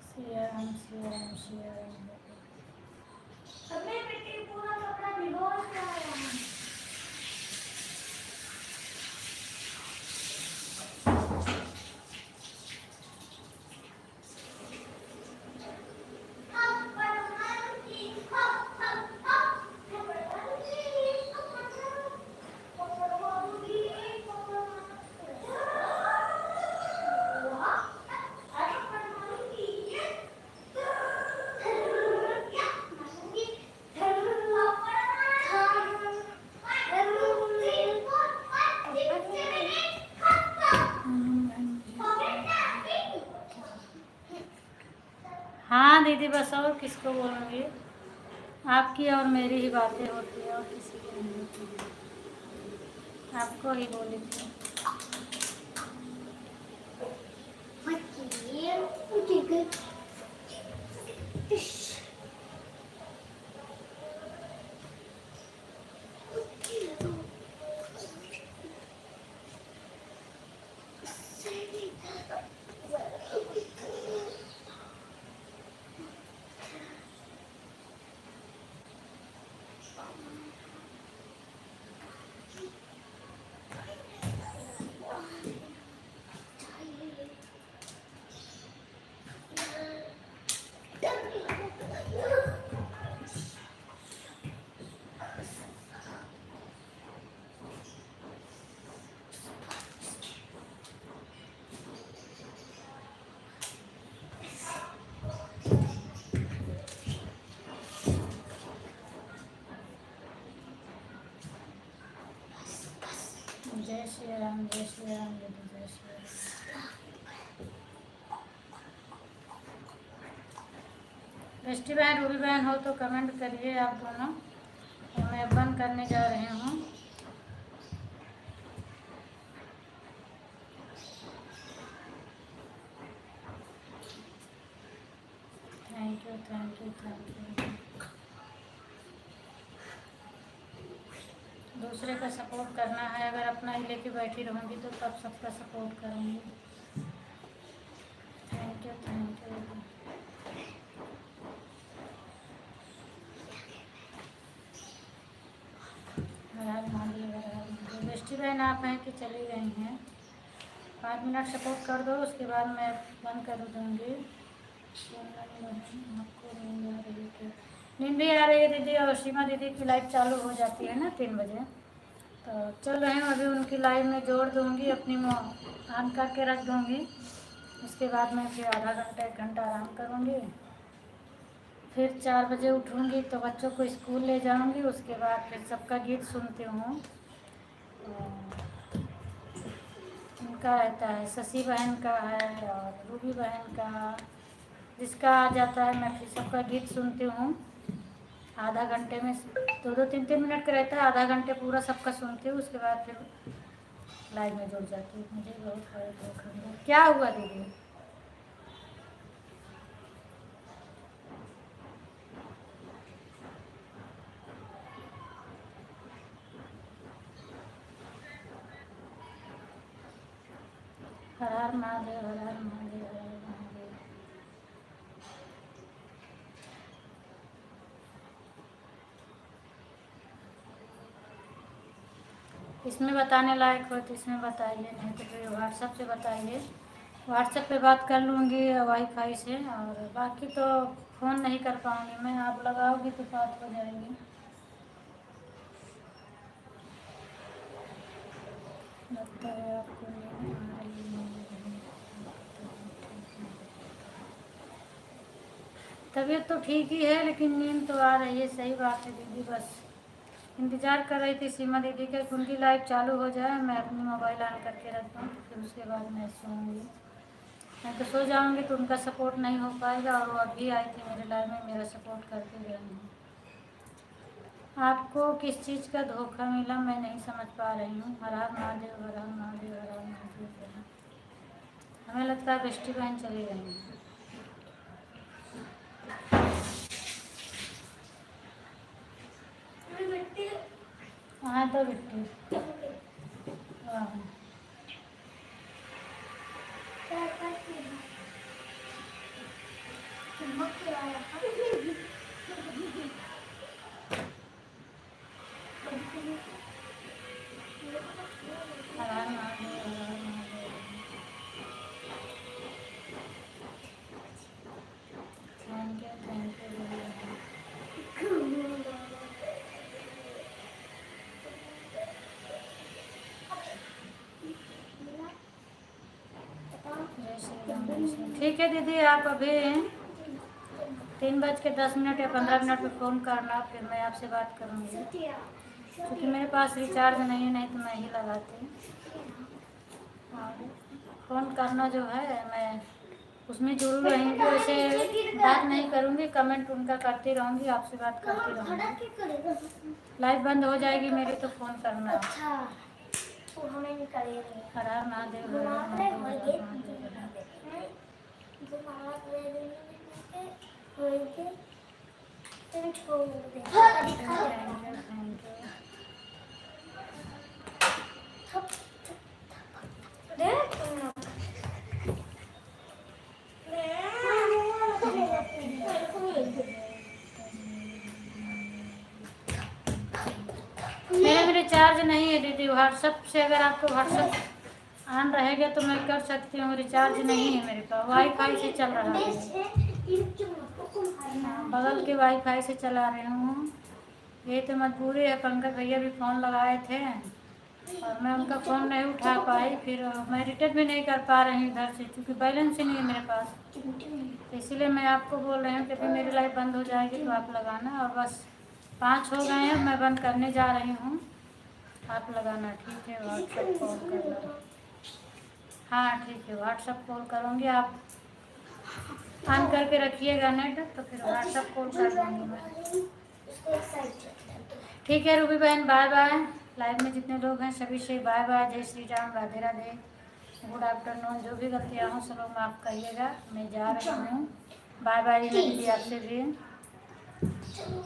श्री राम श्री राम श्री राम। अपने बेटे पूरा कपड़ा भिगो के आया हूँ। हाँ दीदी बस और किसको बोलूँगी, आपकी और मेरी ही बातें होती है और किसी की नहीं होती। आपको ही बोली थी। जय श्री राम, जय श्री राम दीदी, जय श्री राम। दृष्टि बहन, रूबी बहन हो तो कमेंट करिए आप दोनों। और मैं बंद करने जा रही हूँ। Thank you thank you. दूसरे का सपोर्ट करना है, अगर अपना ही लेके बैठी रहूँगी तो तब सबका सपोर्ट करूँगी। Thank you thank you. हर हर महादेव हर हर महादेव। बेस्टी बहन आप हैं कि चली गई हैं? 5 मिनट सपोर्ट कर दो, उसके बाद मैं बंद कर दूँगी। आपको नींद आ रही है क्या? नींद भी आ रही है दीदी, और सीमा दीदी की लाइव चालू हो जाती है ना 3 बजे, तो चल रहे हैं अभी उनकी लाइव में जोड़ दूँगी, अपनी ऑन करके रख दूँगी। उसके बाद मैं फिर आधा घंटा 1 घंटा आराम करूँगी, फिर 4 बजे उठूँगी तो बच्चों को स्कूल ले जाऊँगी। उसके बाद फिर सबका गीत सुनती हूँ। उनका रहता है, शशि बहन का है और रूबी बहन का, जिसका आ जाता है मैं फिर सबका गीत सुनती हूँ। आधा घंटे में 2-2 3-3 मिनट का रहता है, आधा घंटे पूरा सबका सुनती हूँ। उसके बाद फिर लाइव में जुड़ जाती हूँ। मुझे बहुत बड़ा धोखा मिला। क्या हुआ दीदी? हर हर महादेव हर हर महादेव हर हर महादेव। इसमें बताने लायक हो तो इसमें बताइए, नहीं तो फिर व्हाट्सएप से बताइए। व्हाट्सएप पे बात कर लूँगी वाईफाई से, और बाकी तो फ़ोन नहीं कर पाऊँगी मैं। आप लगाओगी तो बात हो जाएगी। लगता है आपको नींद आ रही है। तबीयत तो ठीक ही है, लेकिन नींद तो आ रही है। सही बात है दीदी, बस इंतज़ार कर रही थी सीमा दीदी का कि उनकी लाइव चालू हो जाए, मैं अपनी मोबाइल ऑन करके रख दूँ, फिर उसके बाद मैं सोऊंगी। मैं तो सो जाऊंगी तो उनका सपोर्ट नहीं हो पाएगा। और वो अभी आई थी मेरे लाइव में, मेरा सपोर्ट करके गए हैं। आपको किस चीज़ का धोखा मिला, मैं नहीं समझ पा रही हूँ। हर हर महादेव हर हर महादेव हर हर महादेव। हमें लगता है बेस्टी बहन चली गई हैं। हाँ तो बिट्टी हाँ हर हर महादेव हर हर महादेव। थैंक यू जय श्री राम जय श्री राम। ठीक है दीदी, आप अभी 3:10 या 15 मिनट में फ़ोन करना, फिर मैं आपसे बात करूँगी। क्योंकि मेरे पास रिचार्ज नहीं है, नहीं तो मैं ही लगाती। और फ़ोन करना जो है, मैं उसमें जरूर रहेंगी। वैसे बात नहीं करूँगी, कमेंट उनका करती रहूँगी, आपसे बात करती रहूँगी। लाइव बंद हो जाएगी मेरी तो फ़ोन करना। हर हर महादेव हर हर महादेव हर हर मेरा भी रिचार्ज नहीं है दीदी। व्हाट्सएप से अगर आपको व्हाट्सएप ऑन रहेगा तो मैं कर सकती हूँ। रिचार्ज नहीं है मेरे पास, वाईफाई से चल रहा है। बगल के वाईफाई से चला रही हूँ। ये तो मजबूरी है। पंकज भैया भी फ़ोन लगाए थे और मैं उनका फ़ोन नहीं उठा पाई, फिर मैं रिटर्न भी नहीं कर पा रही इधर से, क्योंकि बैलेंस ही नहीं है मेरे पास। इसीलिए मैं आपको बोल रही हूँ कि अभी मेरी लाइफ बंद हो जाएगी तो आप लगाना। और बस 5 हो गए हैं, मैं बंद करने जा रही हूँ, आप लगाना। ठीक है, व्हाट्सएप कॉल करना। हाँ ठीक है, व्हाट्सएप कॉल करूँगी। आप ऑन करके रखिएगा नेट, तो फिर व्हाट्सएप कॉल कर दूँगी मैं। ठीक है रूबी बहन, बाय बाय। लाइव में जितने लोग हैं सभी से बाय बाय, जय श्री राम, राधे राधे, गुड आफ्टरनून। जो भी गलतियाँ हों सब लोग माफ़ करिएगा। मैं जा रही हूँ। बाय बाय रीना दीदी आपसे भी। चलो